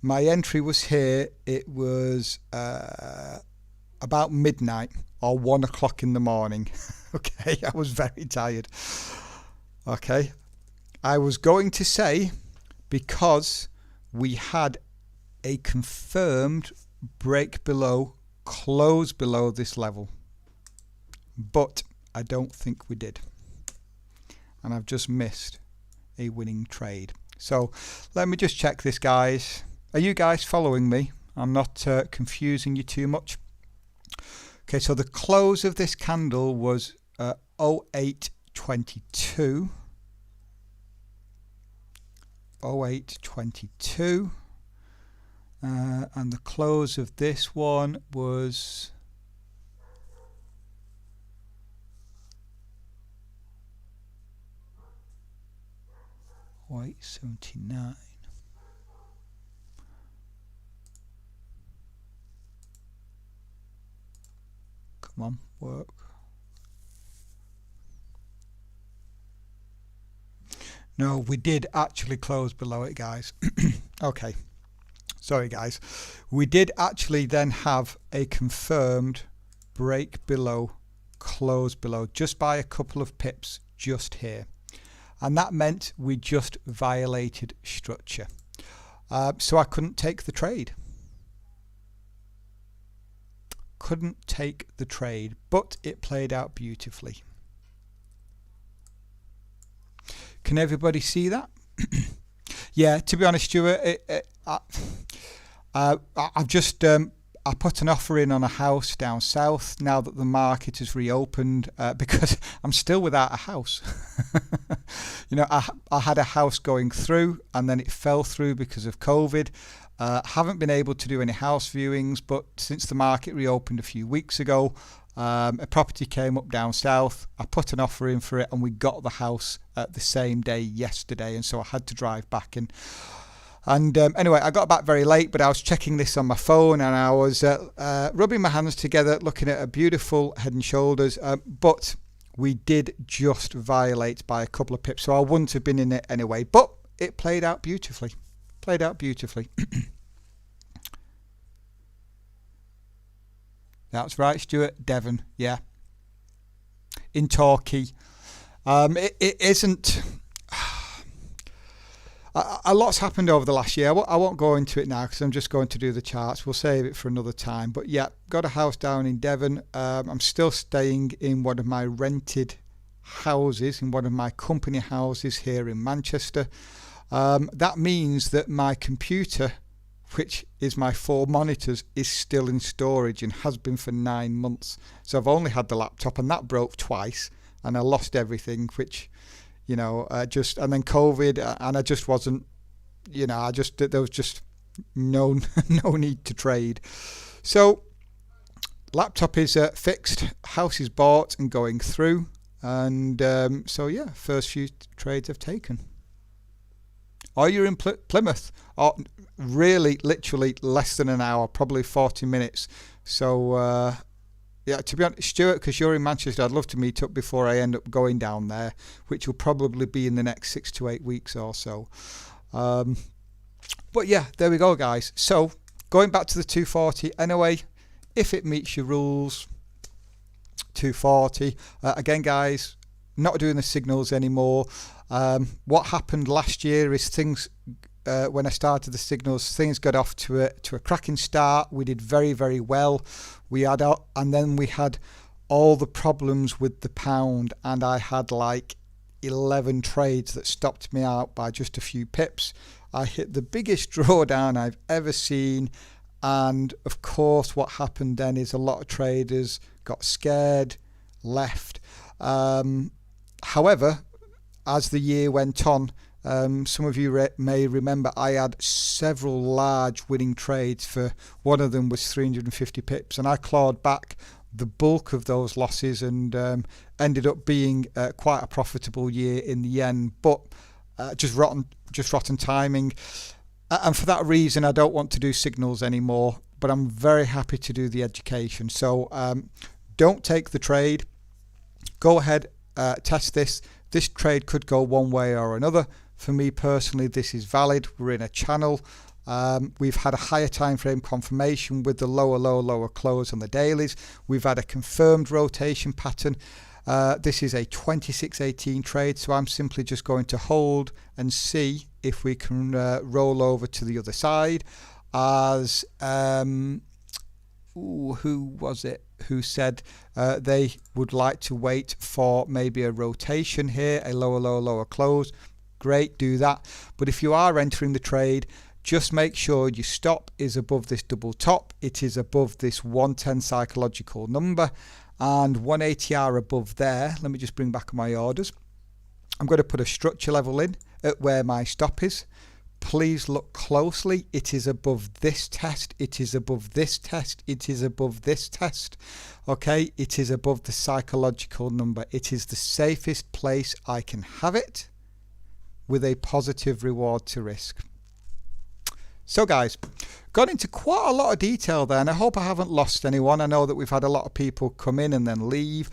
my entry was here. It was about midnight or 1 o'clock in the morning. Okay, I was very tired. Okay, I was going to say, because we had a confirmed break below, close below this level, but I don't think we did, and I've just missed a winning trade. So let me just check this, guys. Are you guys following me? I'm not confusing you too much. Okay, so the close of this candle was 0822. 0822, and the close of this one was 0879. Come on, work. No, we did actually close below it, guys. Okay, sorry guys. We did actually then have a confirmed break below, close below, just by a couple of pips just here. And that meant we just violated structure. So I couldn't take the trade. Couldn't take the trade, but it played out beautifully. Can everybody see that? Yeah, to be honest, Stuart, I've just I put an offer in on a house down south now that the market has reopened, because I'm still without a house. You know, I had a house going through and then it fell through because of COVID. Haven't been able to do any house viewings, but since the market reopened a few weeks ago, a property came up down south. I put an offer in for it and we got the house the same day yesterday, and so I had to drive back in. And anyway, I got back very late, but I was checking this on my phone and I was rubbing my hands together looking at a beautiful head and shoulders, but we did just violate by a couple of pips, so I wouldn't have been in it anyway, but it played out beautifully. Played out beautifully. That's right, Stuart. Devon, yeah. In Torquay. It isn't... A lot's happened over the last year. I won't go into it now because I'm just going to do the charts. We'll save it for another time. But yeah, got a house down in Devon. I'm still staying in one of my rented houses, in one of my company houses here in Manchester. That means that my computer, which is my 4 monitors, is still in storage and has been for 9 months. So I've only had the laptop, and that broke twice, and I lost everything, which, you know, and then COVID, and I just wasn't, you know, there was just no need to trade. So laptop is fixed, house is bought and going through, and so yeah, first few trades I've taken. Or you're in Plymouth, or really literally less than an hour, probably 40 minutes. So yeah, to be honest, Stuart, because you're in Manchester, I'd love to meet up before I end up going down there, which will probably be in the next 6 to 8 weeks or so. But yeah, there we go, guys. So going back to the 240 anyway, if it meets your rules, 240. Again, guys, not doing the signals anymore. What happened last year is things, when I started the signals, things got off to a cracking start. We did very, very well. And then we had all the problems with the pound, and I had like 11 trades that stopped me out by just a few pips. I hit the biggest drawdown I've ever seen, and of course what happened then is a lot of traders got scared, left. However, as the year went on, some of you may remember I had several large winning trades. For one of them was 350 pips, and I clawed back the bulk of those losses, and ended up being quite a profitable year in the end. But just rotten timing, and for that reason I don't want to do signals anymore, but I'm very happy to do the education. So don't take the trade, go ahead, test this. This trade could go one way or another. For me personally, this is valid. We're in a channel. We've had a higher time frame confirmation with the lower close on the dailies. We've had a confirmed rotation pattern. This is a 2618 trade, so I'm simply just going to hold and see if we can roll over to the other side. As who was it who said they would like to wait for maybe a rotation here, a lower close? Great, do that. But if you are entering the trade, just make sure your stop is above this double top. It is above this 110 psychological number, and 180R above there. Let me just bring back my orders. I'm going to put a structure level in at where my stop is. Please look closely. It is above this test. It is above this test. It is above this test. Okay, it is above the psychological number. It is the safest place I can have it, with a positive reward to risk. So guys, got into quite a lot of detail there, and I hope I haven't lost anyone. I know that we've had a lot of people come in and then leave.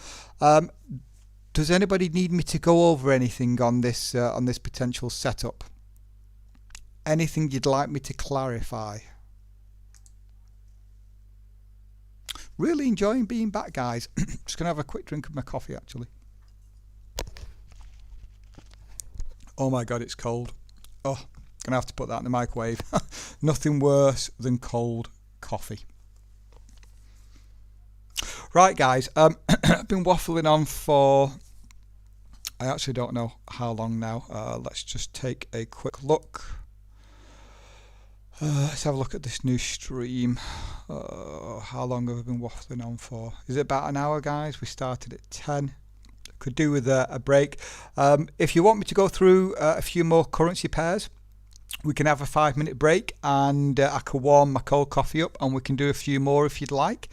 Does anybody need me to go over anything on this potential setup? Anything you'd like me to clarify? Really enjoying being back, guys. Just gonna have a quick drink of my coffee actually. Oh my god, it's cold. Oh, gonna have to put that in the microwave. Nothing worse than cold coffee. Right, guys, I've been waffling on for, I actually don't know how long now. Let's just take a quick look. Let's have a look at this new stream. How long have I been waffling on for? Is it about an hour, guys? We started at 10. Could do with a break. If you want me to go through a few more currency pairs, we can have a 5-minute break, and I can warm my cold coffee up, and we can do a few more if you'd like.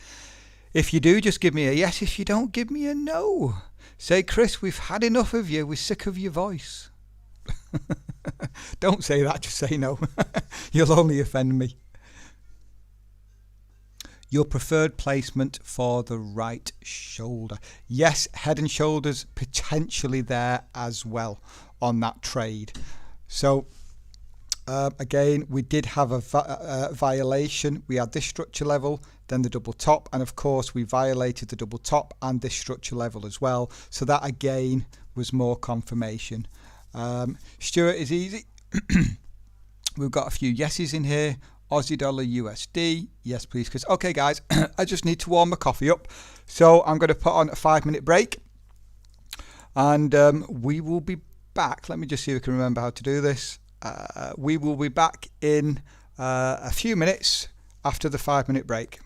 If you do, just give me a yes. If you don't, give me a no. Say, Chris, we've had enough of you. We're sick of your voice. Don't say that, just say no. You'll only offend me. Your preferred placement for the right shoulder. Yes, head and shoulders potentially there as well on that trade. So again, we did have a violation. We had this structure level, then the double top, and of course we violated the double top and this structure level as well. So that again was more confirmation. Stuart is easy. We've got a few yeses in here. Aussie dollar USD, yes please, because okay guys, I just need to warm my coffee up, so I'm going to put on a 5-minute break. and we will be back. Let me just see if I can remember how to do this. We will be back in a few minutes after the 5-minute break.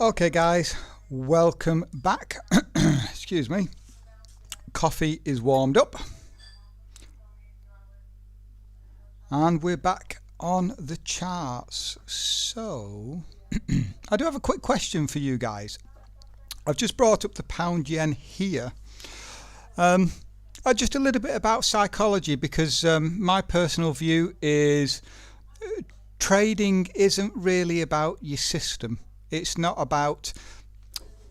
Okay guys, welcome back. Excuse me. Coffee is warmed up and we're back on the charts. So I do have a quick question for you guys. I've just brought up the pound yen here. Just a little bit about psychology, because my personal view is trading isn't really about your system. It's not about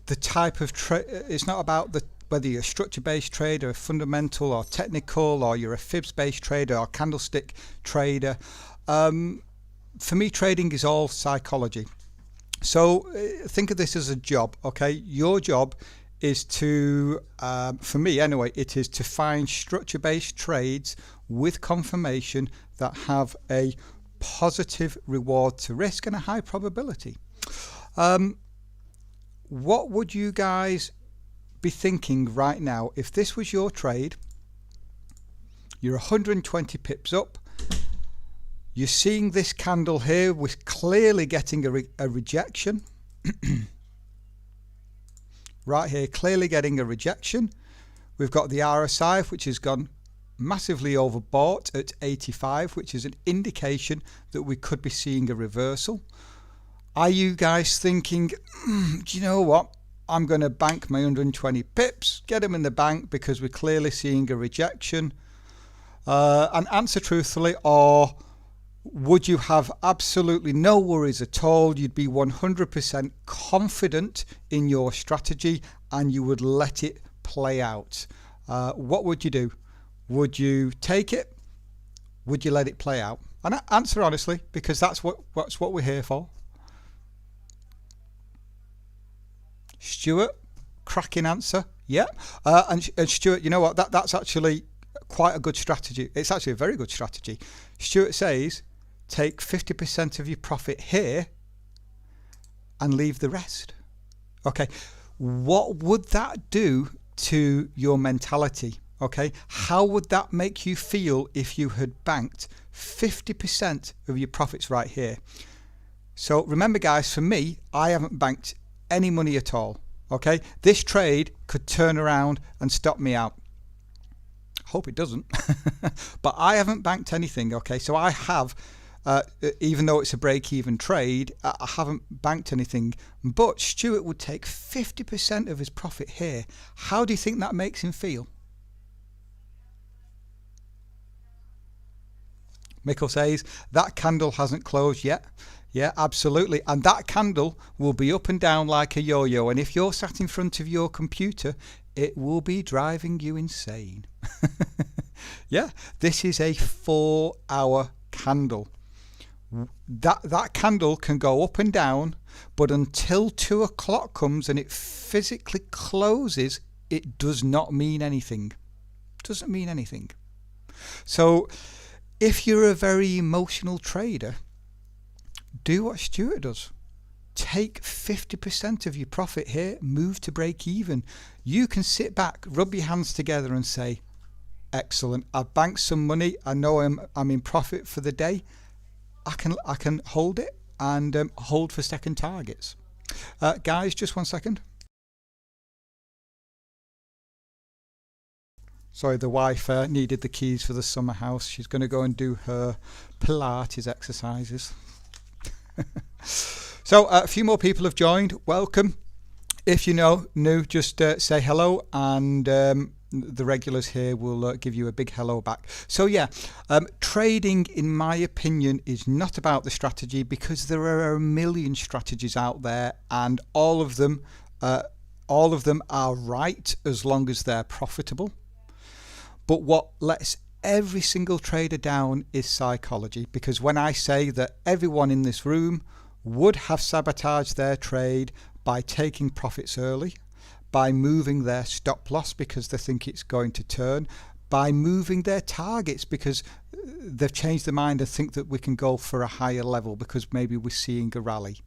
the type of it's not about whether you're a structure-based trader, a fundamental or technical, or you're a fibs-based trader or candlestick trader. For me, trading is all psychology. So think of this as a job, okay? Your job is to, for me anyway, it is to find structure-based trades with confirmation that have a positive reward to risk and a high probability. What would you guys be thinking right now if this was your trade? You're 120 pips up. You're seeing this candle here with clearly getting a rejection. Right here, clearly getting a rejection. We've got the RSI, which has gone massively overbought at 85, which is an indication that we could be seeing a reversal. Are you guys thinking, do you know what? I'm going to bank my 120 pips, get them in the bank because we're clearly seeing a rejection? And answer truthfully, or would you have absolutely no worries at all? You'd be 100% confident in your strategy and you would let it play out. What would you do? Would you take it? Would you let it play out? And answer honestly, because that's what we're here for. Stuart, cracking answer. Yeah. And Stuart, you know what? That's actually quite a good strategy. It's actually a very good strategy. Stuart says, take 50% of your profit here and leave the rest. Okay. What would that do to your mentality? Okay. How would that make you feel if you had banked 50% of your profits right here? So remember guys, for me, I haven't banked any money at all. Okay, this trade could turn around and stop me out. Hope it doesn't. But I haven't banked anything. Okay, so I have, even though it's a break-even trade, I haven't banked anything. But Stuart would take 50% of his profit here. How do you think that makes him feel? Mikkel says that candle hasn't closed yet. Yeah, absolutely. And that candle will be up and down like a yo-yo. And if you're sat in front of your computer, it will be driving you insane. Yeah, this is a 4-hour candle. That candle can go up and down, but until 2 o'clock comes and it physically closes, it does not mean anything. Doesn't mean anything. So if you're a very emotional trader, do what Stuart does. Take 50% of your profit here, move to break even. You can sit back, rub your hands together and say, excellent, I've banked some money, I know I'm in profit for the day. I can hold it and hold for second targets. Guys, just 1 second. Sorry, the wife needed the keys for the summer house. She's going to go and do her Pilates exercises. So a few more people have joined. Welcome. If you new, just say hello, and the regulars here will give you a big hello back. So yeah, trading, in my opinion, is not about the strategy, because there are a million strategies out there, and all of them are right as long as they're profitable. But what lets every single trader down is psychology, because when I say that everyone in this room would have sabotaged their trade by taking profits early, by moving their stop loss because they think it's going to turn, by moving their targets because they've changed their mind and think that we can go for a higher level because maybe we're seeing a rally.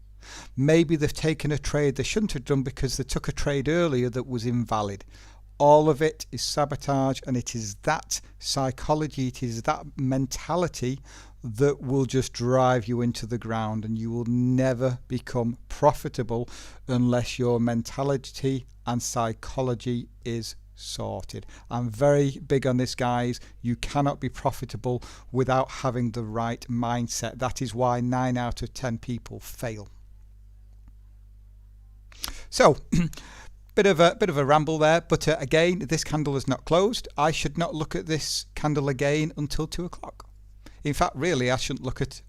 Maybe they've taken a trade they shouldn't have done because they took a trade earlier that was invalid. All of it is sabotage, and it is that psychology, it is that mentality that will just drive you into the ground, and you will never become profitable unless your mentality and psychology is sorted. I'm very big on this, guys. You cannot be profitable without having the right mindset. That is why 9 out of 10 people fail. So bit of a ramble there, but again, this candle is not closed. I should not look at this candle again until 2 o'clock. In fact, really, I shouldn't look at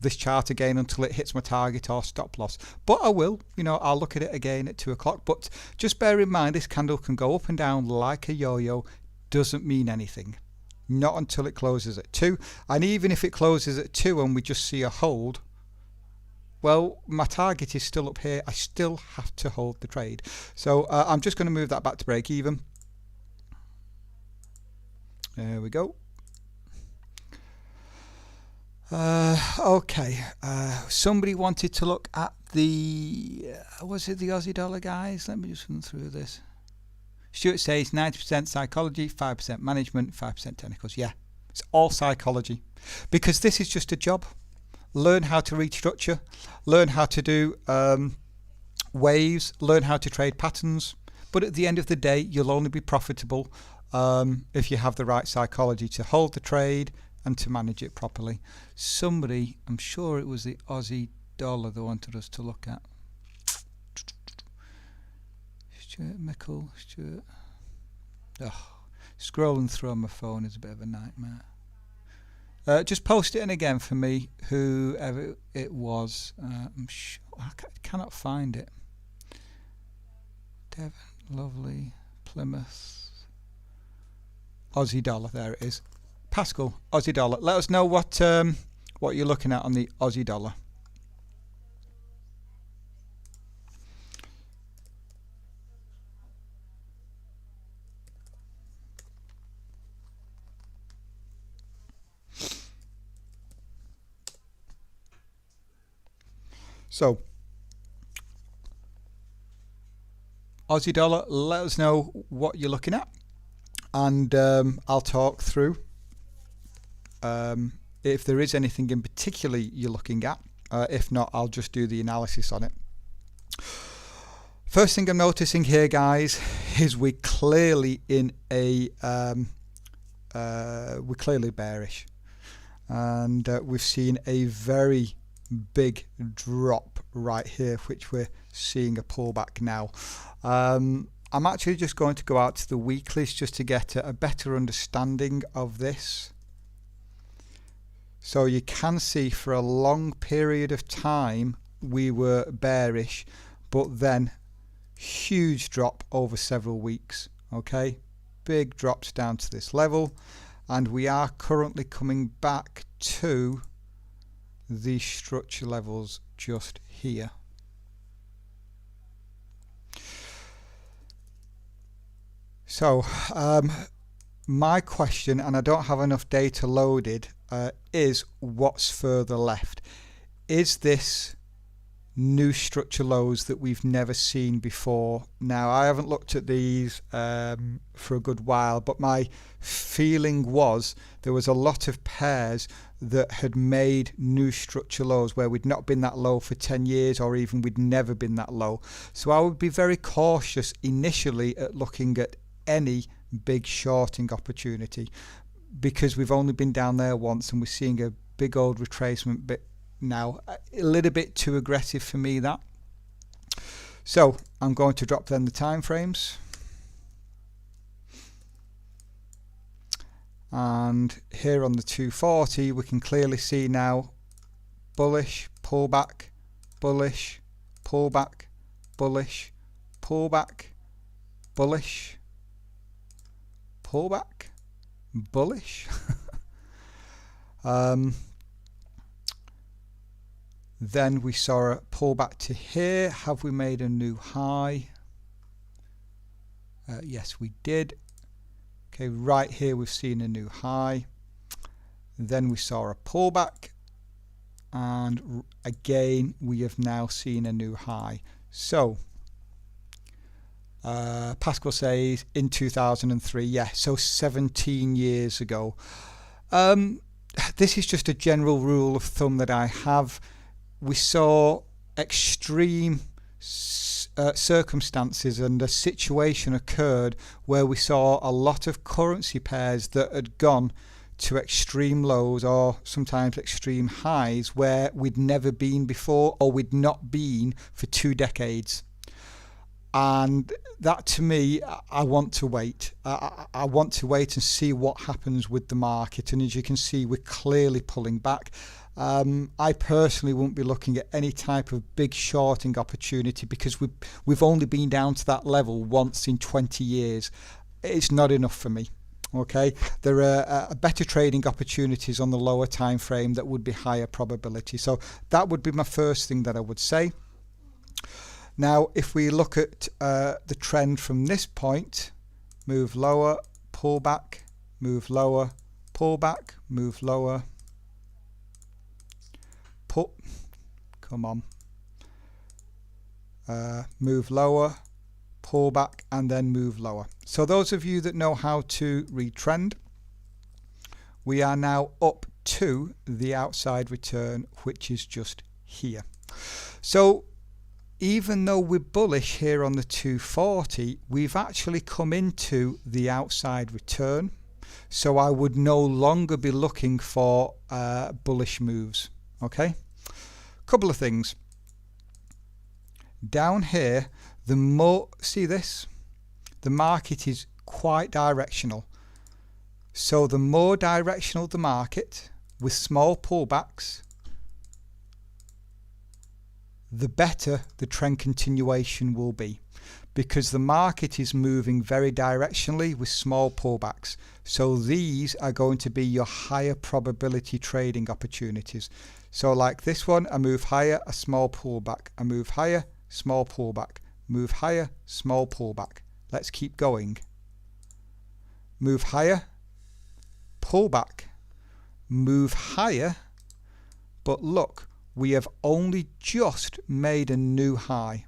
this chart again until it hits my target or stop loss. But I will, I'll look at it again at 2 o'clock. But just bear in mind, this candle can go up and down like a yo-yo. Doesn't mean anything. Not until it closes at 2. And even if it closes at 2 and we just see a hold, well, my target is still up here. I still have to hold the trade. So I'm just going to move that back to break even. There we go. Okay. Somebody wanted to look at the, was it the Aussie dollar, guys? Let me just run through this. Stuart says 90% psychology, 5% management, 5% technicals. Yeah, it's all psychology, because this is just a job. Learn how to restructure, learn how to do waves, learn how to trade patterns. But at the end of the day, you'll only be profitable if you have the right psychology to hold the trade and to manage it properly. Somebody, I'm sure it was the Aussie dollar they wanted us to look at. Stuart Mickle, Stuart. Oh, scrolling through on my phone is a bit of a nightmare. Just post it in again for me, whoever it was. I'm sure I cannot find it. Devon, lovely, Plymouth, Aussie dollar. There it is. Pascal, Aussie dollar. Let us know what you're looking at on the Aussie dollar. So, Aussie dollar, let us know what you're looking at, and I'll talk through if there is anything in particular you're looking at. If not, I'll just do the analysis on it. First thing I'm noticing here, guys, is we're clearly in a we're clearly bearish, and we've seen a very big drop right here, which we're seeing a pullback now. I'm actually just going to go out to the weeklies just to get a better understanding of this. So you can see for a long period of time we were bearish, but then huge drop over several weeks. Okay, big drops down to this level, and we are currently coming back to these structure levels just here. So my question, and I don't have enough data loaded, is what's further left? Is this new structure lows that we've never seen before? Now, I haven't looked at these for a good while, but my feeling was there was a lot of pairs that had made new structure lows where we'd not been that low for 10 years, or even we'd never been that low. So I would be very cautious initially at looking at any big shorting opportunity, because we've only been down there once and we're seeing a big old retracement bit now. A little bit too aggressive for me, that. So I'm going to drop then the time frames, and here on the 240 we can clearly see now bullish, pullback, bullish, pullback, bullish, pullback, bullish, pullback, bullish. Then we saw a pullback to here. Have we made a new high? Yes, we did. Okay, right here we've seen a new high. Then we saw a pullback, and again we have now seen a new high. So Pascal says in 2003. Yeah, so 17 years ago. This is just a general rule of thumb that I have. We saw extreme circumstances, and a situation occurred where we saw a lot of currency pairs that had gone to extreme lows or sometimes extreme highs where we'd never been before, or we'd not been for 2 decades. And that, to me, I want to wait. I want to wait and see what happens with the market. And as you can see, we're clearly pulling back. I personally won't be looking at any type of big shorting opportunity, because we've only been down to that level once in 20 years. It's not enough for me. Okay, there are better trading opportunities on the lower time frame that would be higher probability. So that would be my first thing that I would say. Now, if we look at the trend from this point, move lower, pull back, move lower, pull back, move lower, pull, come on, move lower, pull back, and then move lower. So those of you that know how to read trend, we are now up to the outside return, which is just here. So even though we're bullish here on the 240, we've actually come into the outside return. So I would no longer be looking for bullish moves. Okay, couple of things. Down here, the more, see this? The market is quite directional. So the more directional the market, with small pullbacks, the better the trend continuation will be, because the market is moving very directionally with small pullbacks. So these are going to be your higher probability trading opportunities. So like this one, I move higher, a small pullback, I move higher, small pullback, move higher, small pullback. Let's keep going. Move higher, pullback, move higher, but look, we have only just made a new high.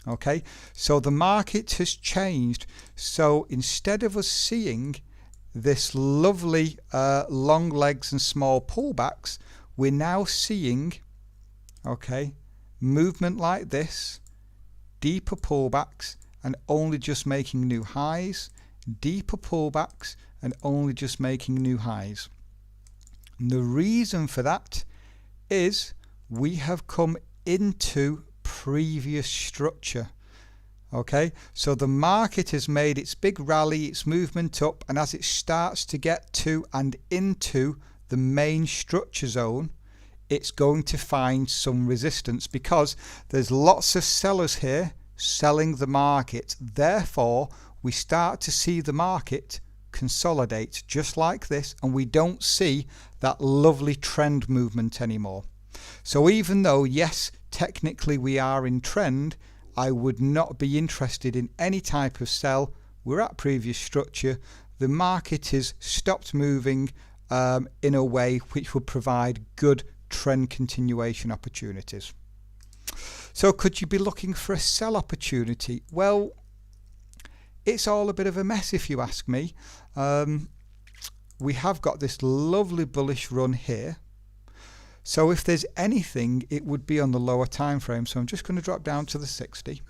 Okay, so the market has changed. So instead of us seeing this lovely long legs and small pullbacks, we're now seeing, okay, movement like this, deeper pullbacks and only just making new highs, deeper pullbacks and only just making new highs. And the reason for that is we have come into previous structure. Okay, so the market has made its big rally, its movement up, and as it starts to get to and into the main structure zone, it's going to find some resistance, because there's lots of sellers here selling the market. Therefore, we start to see the market consolidate just like this, and we don't see that lovely trend movement anymore. So even though, yes, technically we are in trend, I would not be interested in any type of sell. We're at previous structure. The market has stopped moving in a way which would provide good trend continuation opportunities. So could you be looking for a sell opportunity? Well, it's all a bit of a mess if you ask me. We have got this lovely bullish run here. So if there's anything, it would be on the lower time frame. So I'm just going to drop down to the 60.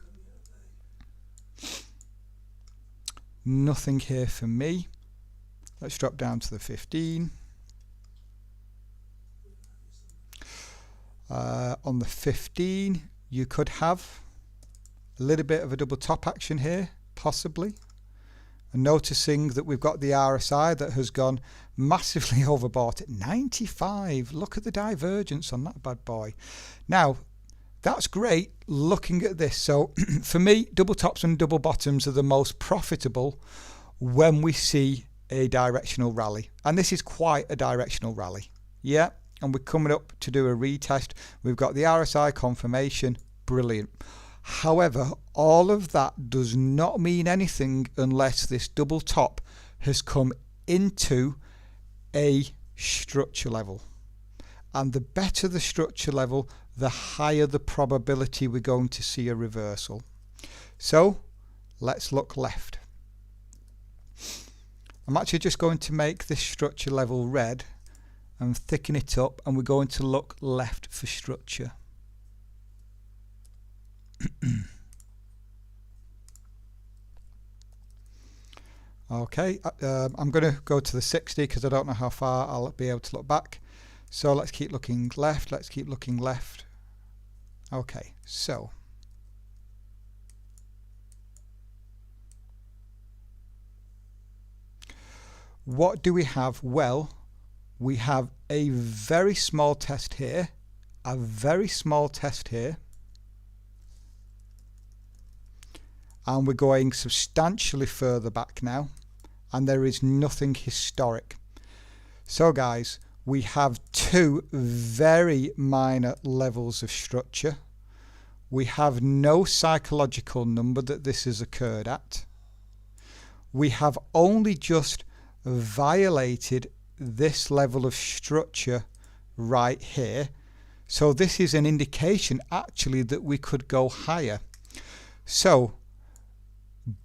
Nothing here for me. Let's drop down to the 15. On the 15, you could have a little bit of a double top action here, possibly. And noticing that we've got the RSI that has gone massively overbought at 95. Look at the divergence on that bad boy. Now, that's great looking at this. So for me, double tops and double bottoms are the most profitable when we see a directional rally. And this is quite a directional rally. Yeah, and we're coming up to do a retest. We've got the RSI confirmation. Brilliant. However, all of that does not mean anything unless this double top has come into a structure level. And the better the structure level, the higher the probability we're going to see a reversal. So Let's look left. I'm actually just going to make this structure level red and thicken it up, and we're going to look left for structure. Okay, I'm going to go to the 60 because I don't know how far I'll be able to look back. So let's keep looking left, let's keep looking left. Okay, so what do we have? Well, we have a very small test here, a very small test here, and we're going substantially further back now, and there is nothing historic. So guys, we have two very minor levels of structure. We have no psychological number that this has occurred at. We have only just violated this level of structure right here. So this is an indication actually that we could go higher. So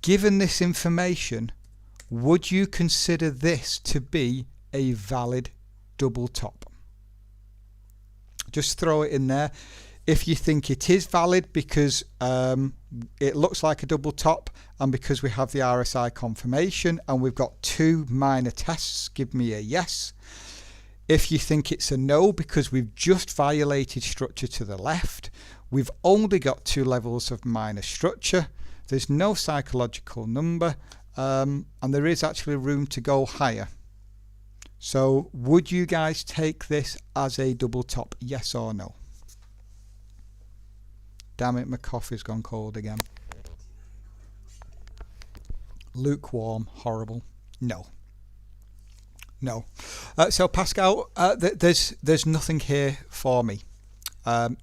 given this information, would you consider this to be a valid double top? Just throw it in there if you think it is valid, because it looks like a double top, and because we have the RSI confirmation and we've got two minor tests, give me a yes. If you think it's a no because we've just violated structure to the left, we've only got two levels of minor structure, there's no psychological number, and there is actually room to go higher. So would you guys take this as a double top, yes or no? Damn it, my coffee's gone cold again. Lukewarm, horrible. No. No. So Pascal, there's nothing here for me.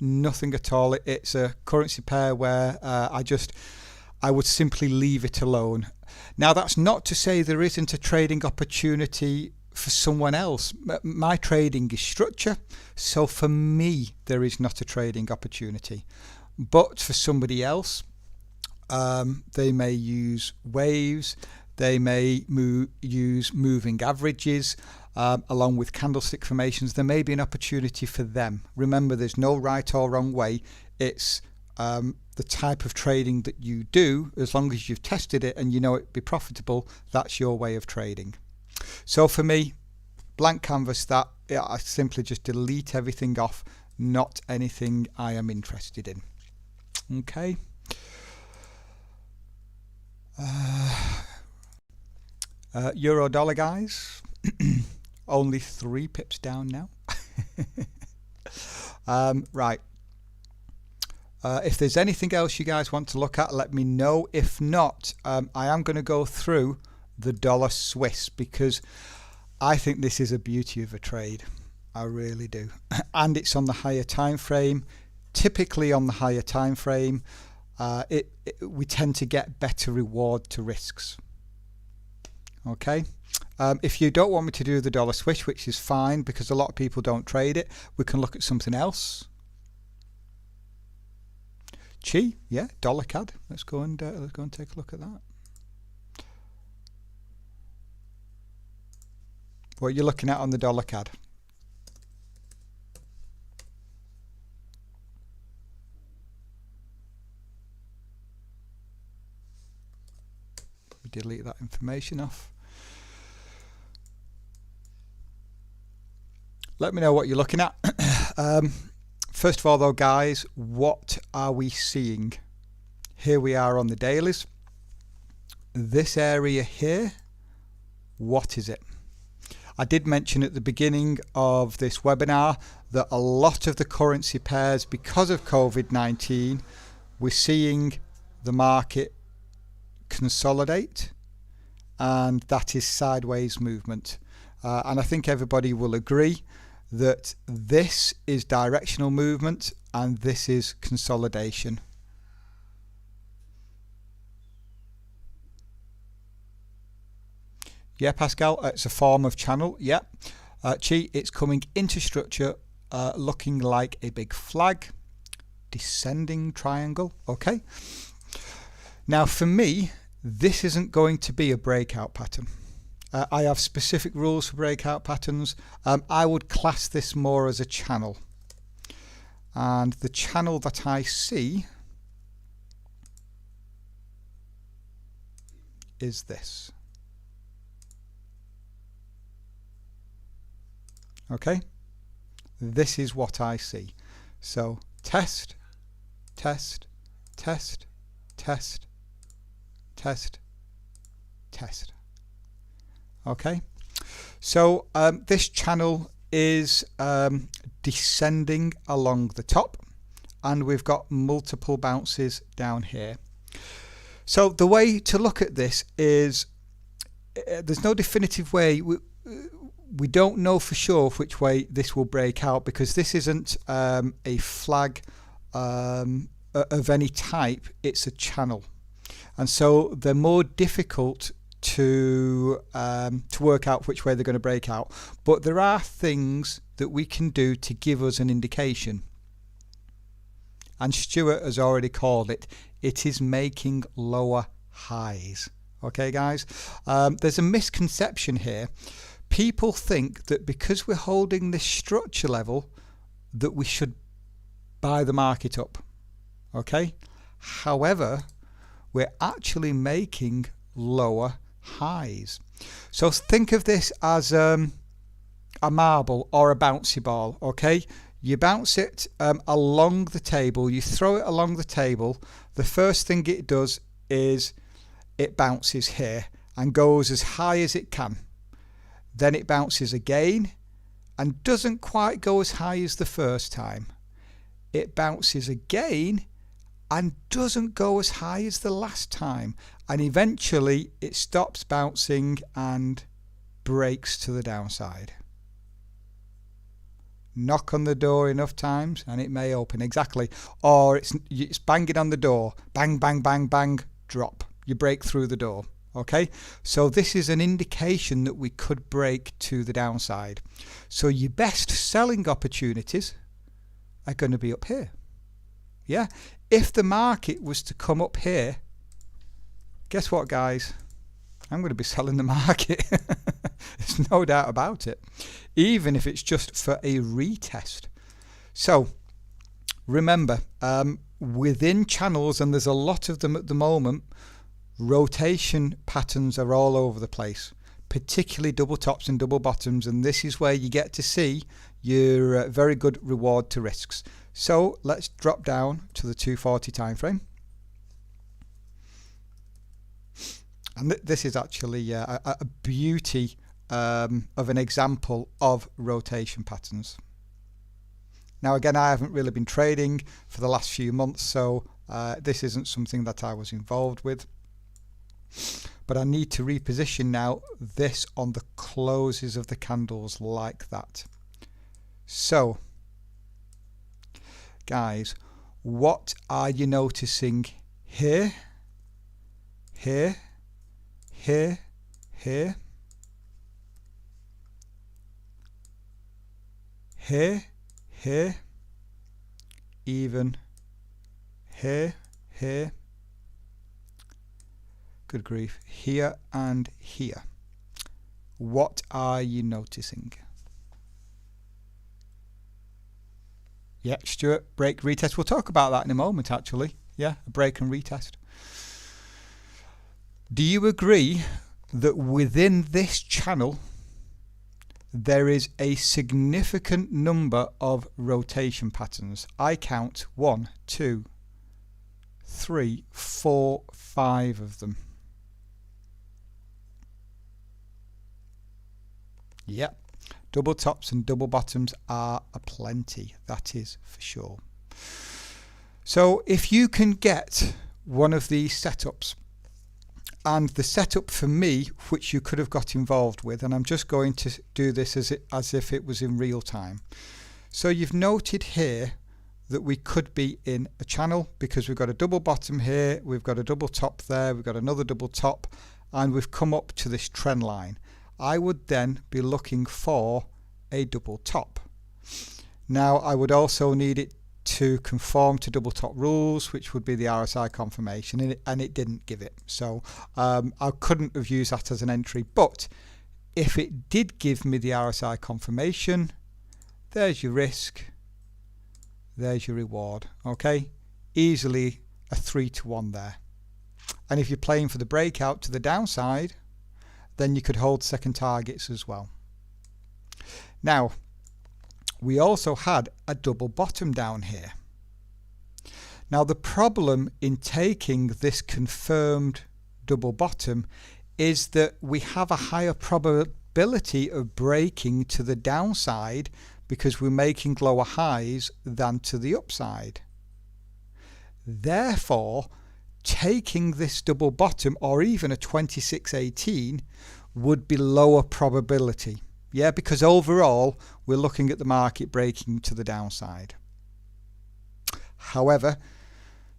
Nothing at all. It's a currency pair where I would simply leave it alone. Now that's not to say there isn't a trading opportunity for someone else. My trading is structure, so for me there is not a trading opportunity. But for somebody else, they may use waves, they may use moving averages, along with candlestick formations. There may be an opportunity for them. Remember, there's no right or wrong way. It's the type of trading that you do. As long as you've tested it and you know it'd be profitable, that's your way of trading. So for me, blank canvas, that I simply just delete everything off, not anything I am interested in. Okay. Euro dollar, guys, only 3 pips down now. Right. If there's anything else you guys want to look at, let me know. If not, I am going to go through the dollar Swiss, because I think this is a beauty of a trade. I really do. And it's on the higher time frame. Typically on the higher time frame, we tend to get better reward to risks. Okay. If you don't want me to do the dollar Swiss, which is fine because a lot of people don't trade it, we can look at something else. Chi, yeah, dollar CAD. Let's go and take a look at that. What you're looking at on the dollar CAD. We delete that information off. Let me know what you're looking at. First of all though, guys, what are we seeing? Here we are on the dailies. This area here, what is it? I did mention at the beginning of this webinar that a lot of the currency pairs, because of COVID-19, we're seeing the market consolidate, and that is sideways movement. And I think everybody will agree that this is directional movement and this is consolidation. Yeah, Pascal, it's a form of channel. Yeah. Chi, it's coming into structure, looking like a big flag, descending triangle. Okay. Now for me, this isn't going to be a breakout pattern. I have specific rules for breakout patterns. I would class this more as a channel. And the channel that I see is this. Okay, this is what I see. So test, test, test, test, test, test. Okay, so this channel is descending along the top, and we've got multiple bounces down here. So the way to look at this is there's no definitive way. We don't know for sure which way this will break out, because this isn't a flag of any type. It's a channel, and so they're more difficult to work out which way they're going to break out. But there are things that we can do to give us an indication, and Stuart has already called it. It is making lower highs. Okay guys, there's a misconception here. People think that because we're holding this structure level that we should buy the market up. Okay, however, we're actually making lower highs. So think of this as a marble or a bouncy ball. Okay, you bounce it along the table, you throw it along the table. The first thing it does is it bounces here and goes as high as it can. Then it bounces again and doesn't quite go as high as the first time. It bounces again and doesn't go as high as the last time, and eventually it stops bouncing and breaks to the downside. Knock on the door enough times and it may open. Exactly. Or it's banging on the door, bang bang bang bang, drop, you break through the door. Okay, so this is an indication that we could break to the downside. So your best selling opportunities are going to be up here. Yeah, if the market was to come up here, guess what guys, I'm going to be selling the market. There's no doubt about it, even if it's just for a retest. So remember, within channels, and there's a lot of them at the moment, rotation patterns are all over the place, particularly double tops and double bottoms, and this is where you get to see your very good reward to risks. So let's drop down to the 240 time frame, and this is actually a beauty of an example of rotation patterns. Now again, I haven't really been trading for the last few months, so this isn't something that I was involved with. But I need to reposition now this on the closes of the candles like that. So guys, what are you noticing here, here, here, here, here, here, even here, here, good grief, here and here? What are you noticing? Yeah, Stuart, break, retest. We'll talk about that in a moment actually. Yeah, a break and retest. Do you agree that within this channel there is a significant number of rotation patterns? I count 1, 2, 3, 4, 5 of them. Yep, double tops and double bottoms are aplenty, that is for sure. So if you can get one of these setups, and the setup for me, which you could have got involved with, and I'm just going to do this as if it was in real time. So you've noted here that we could be in a channel because we've got a double bottom here, we've got a double top there, we've got another double top, and we've come up to this trend line. I would then be looking for a double top. Now I would also need it to conform to double top rules, which would be the RSI confirmation, and it didn't give it. So I couldn't have used that as an entry. But if it did give me the RSI confirmation, there's your risk, there's your reward. Okay, easily a 3-to-1 there. And if you're playing for the breakout to the downside, then you could hold second targets as well. Now, we also had a double bottom down here. Now, the problem in taking this confirmed double bottom is that we have a higher probability of breaking to the downside because we're making lower highs than to the upside. Therefore, taking this double bottom or even a 2618 would be lower probability. Yeah, because overall we're looking at the market breaking to the downside. However,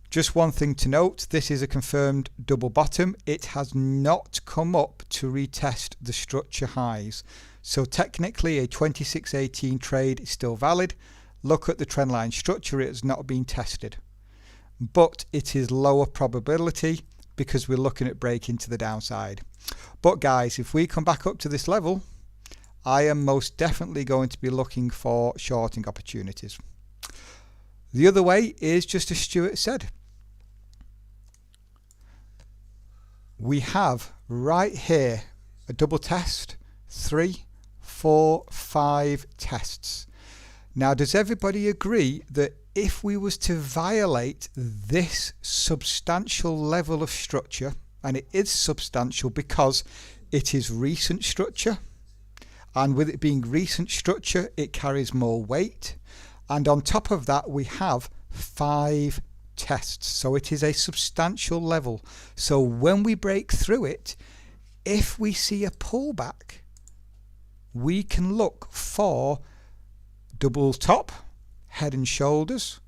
just one thing to note, this is a confirmed double bottom. It has not come up to retest the structure highs. So technically a 2618 trade is still valid. Look at the trendline structure, it has not been tested. But it is lower probability because we're looking at breaking to the downside. But guys, if we come back up to this level, I am most definitely going to be looking for shorting opportunities. The other way is just as Stuart said. We have right here a double test, 3, 4, 5 tests. Now, does everybody agree that if we was to violate this substantial level of structure, and it is substantial because it is recent structure, and with it being recent structure, it carries more weight, and on top of that we have 5 tests, so it is a substantial level. So when we break through it, if we see a pullback, we can look for double top, head and shoulders,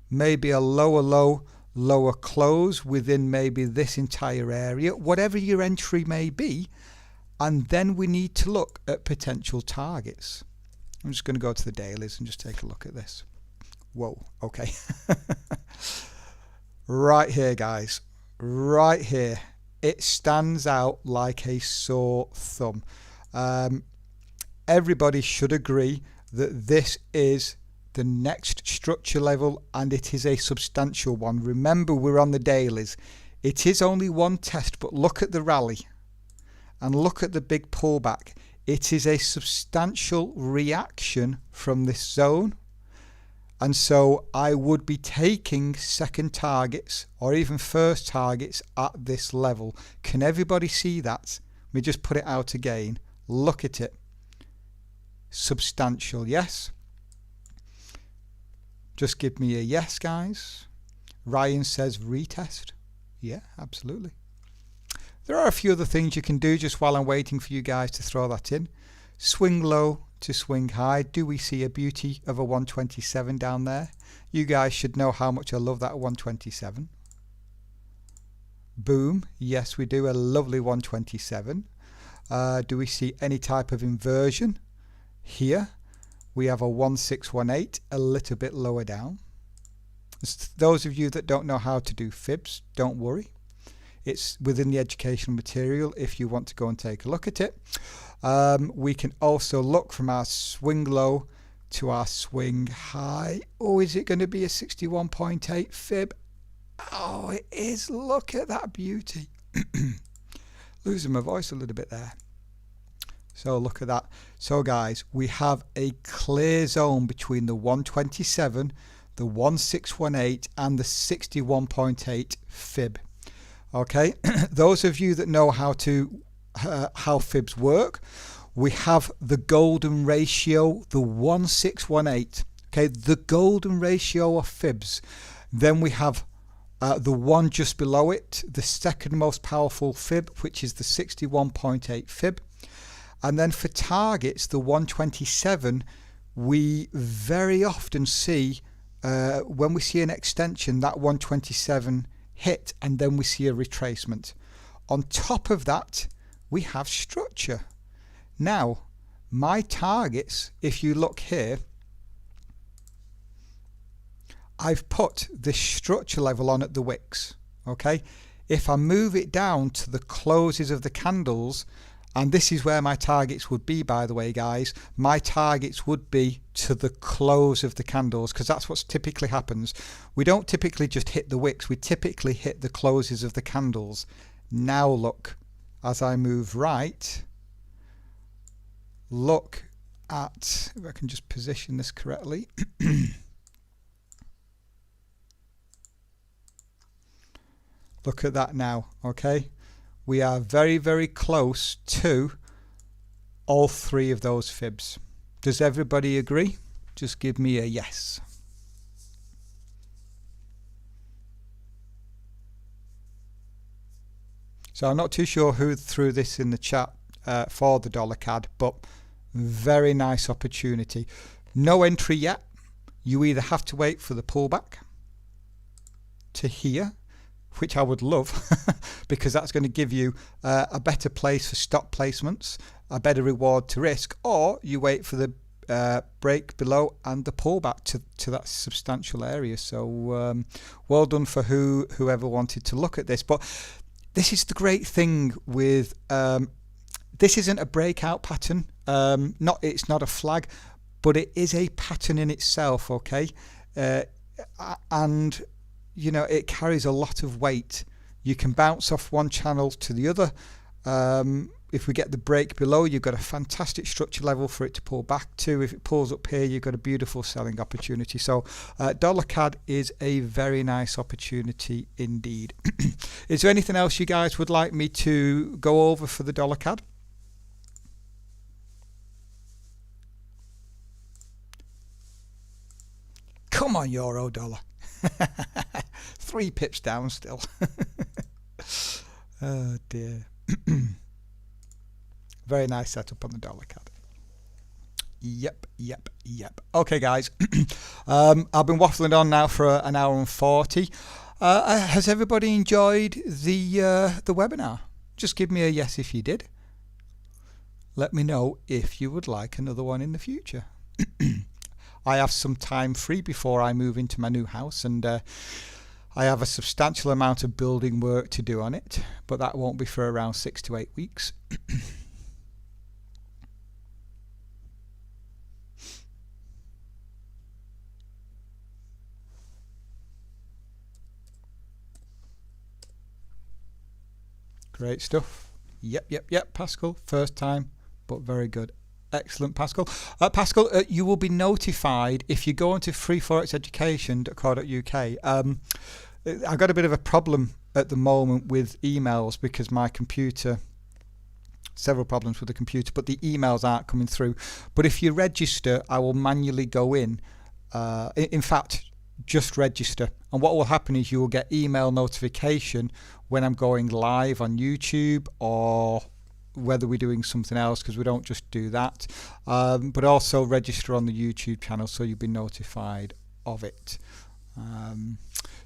maybe a lower low, lower close within maybe this entire area, whatever your entry may be, and then we need to look at potential targets. I'm just going to go to the dailies and just take a look at this. Whoa, okay. Right here, guys, right here, it stands out like a sore thumb. Everybody should agree that this is the next structure level, and it is a substantial one. Remember, we're on the dailies. It is only one test, but look at the rally and look at the big pullback. It is a substantial reaction from this zone, and so I would be taking second targets or even first targets at this level. Can everybody see that? Let me just put it out again. Look at it. Substantial, yes? Just give me a yes, guys. Ryan says retest. Yeah, absolutely. There are a few other things you can do just while I'm waiting for you guys to throw that in. Swing low to swing high. Do we see a beauty of a 127 down there? You guys should know how much I love that 127. Boom. Yes, we do. A lovely 127. Do we see any type of inversion? Here we have a 1618, a little bit lower down. Those of you that don't know how to do fibs, don't worry. It's within the educational material if you want to go and take a look at it. We can also look from our swing low to our swing high. Oh, is it going to be a 61.8 fib? Oh, it is. Look at that beauty. Losing my voice a little bit there. So look at that. So guys, we have a clear zone between the 127, the 1618 and the 61.8 fib. Okay, those of you that know how fibs work, we have the golden ratio, the 1618. Okay, the golden ratio of fibs. Then we have the one just below it, the second most powerful fib, which is the 61.8 fib. And then for targets, the 127, we very often see, when we see an extension, that 127 hit, and then we see a retracement. On top of that, we have structure. Now, my targets, if you look here, I've put this structure level on at the wicks. Okay, if I move it down to the closes of the candles, and this is where my targets would be, by the way, guys, my targets would be to the close of the candles, because that's what typically happens. We don't typically just hit the wicks, we typically hit the closes of the candles. Now look, as I move right, look at, if I can just position this correctly. Look at that now, okay? We are very, very close to all three of those fibs. Does everybody agree? Just give me a yes. So I'm not too sure who threw this in the chat for the dollar CAD, but very nice opportunity. No entry yet. You either have to wait for the pullback to here, which I would love, because that's going to give you a better place for stop placements, a better reward to risk, or you wait for the break below and the pullback to that substantial area. So well done for whoever wanted to look at this. But this is the great thing with this isn't a breakout pattern. It's not a flag, but it is a pattern in itself. Okay, and you know, it carries a lot of weight. You can bounce off one channel to the other. If we get the break below, you've got a fantastic structure level for it to pull back to. If it pulls up here, you've got a beautiful selling opportunity. So dollar CAD is a very nice opportunity indeed. Is there anything else you guys would like me to go over for the dollar CAD? Come on, euro dollar. 3 pips down still. Oh dear. Very nice setup on the dollar CAD. Yep. Okay, guys. I've been waffling on now for an hour and 40. Has everybody enjoyed the webinar? Just give me a yes if you did. Let me know if you would like another one in the future. I have some time free before I move into my new house, and I have a substantial amount of building work to do on it, but that won't be for around 6 to 8 weeks. Great stuff. Yep, Pascal. First time, but very good. Excellent, Pascal. Pascal, you will be notified if you go onto freeforex.education.co.uk. I've got a bit of a problem at the moment with emails because my computer, several problems with the computer, but the emails aren't coming through. But if you register, I will manually go in. In fact, just register. And what will happen is you will get email notification when I'm going live on YouTube, or whether we're doing something else, because we don't just do that, but also register on the YouTube channel so you'll be notified of it.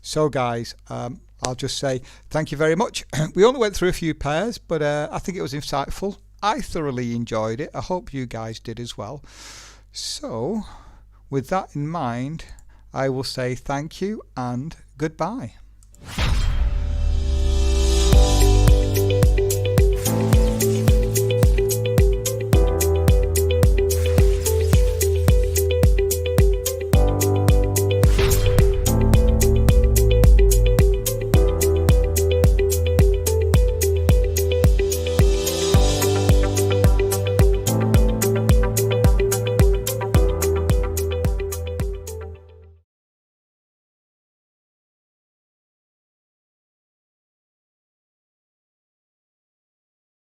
So guys, I'll just say thank you very much. We only went through a few pairs, but I think it was insightful. I thoroughly enjoyed it. I hope you guys did as well. So with that in mind, I will say thank you and goodbye.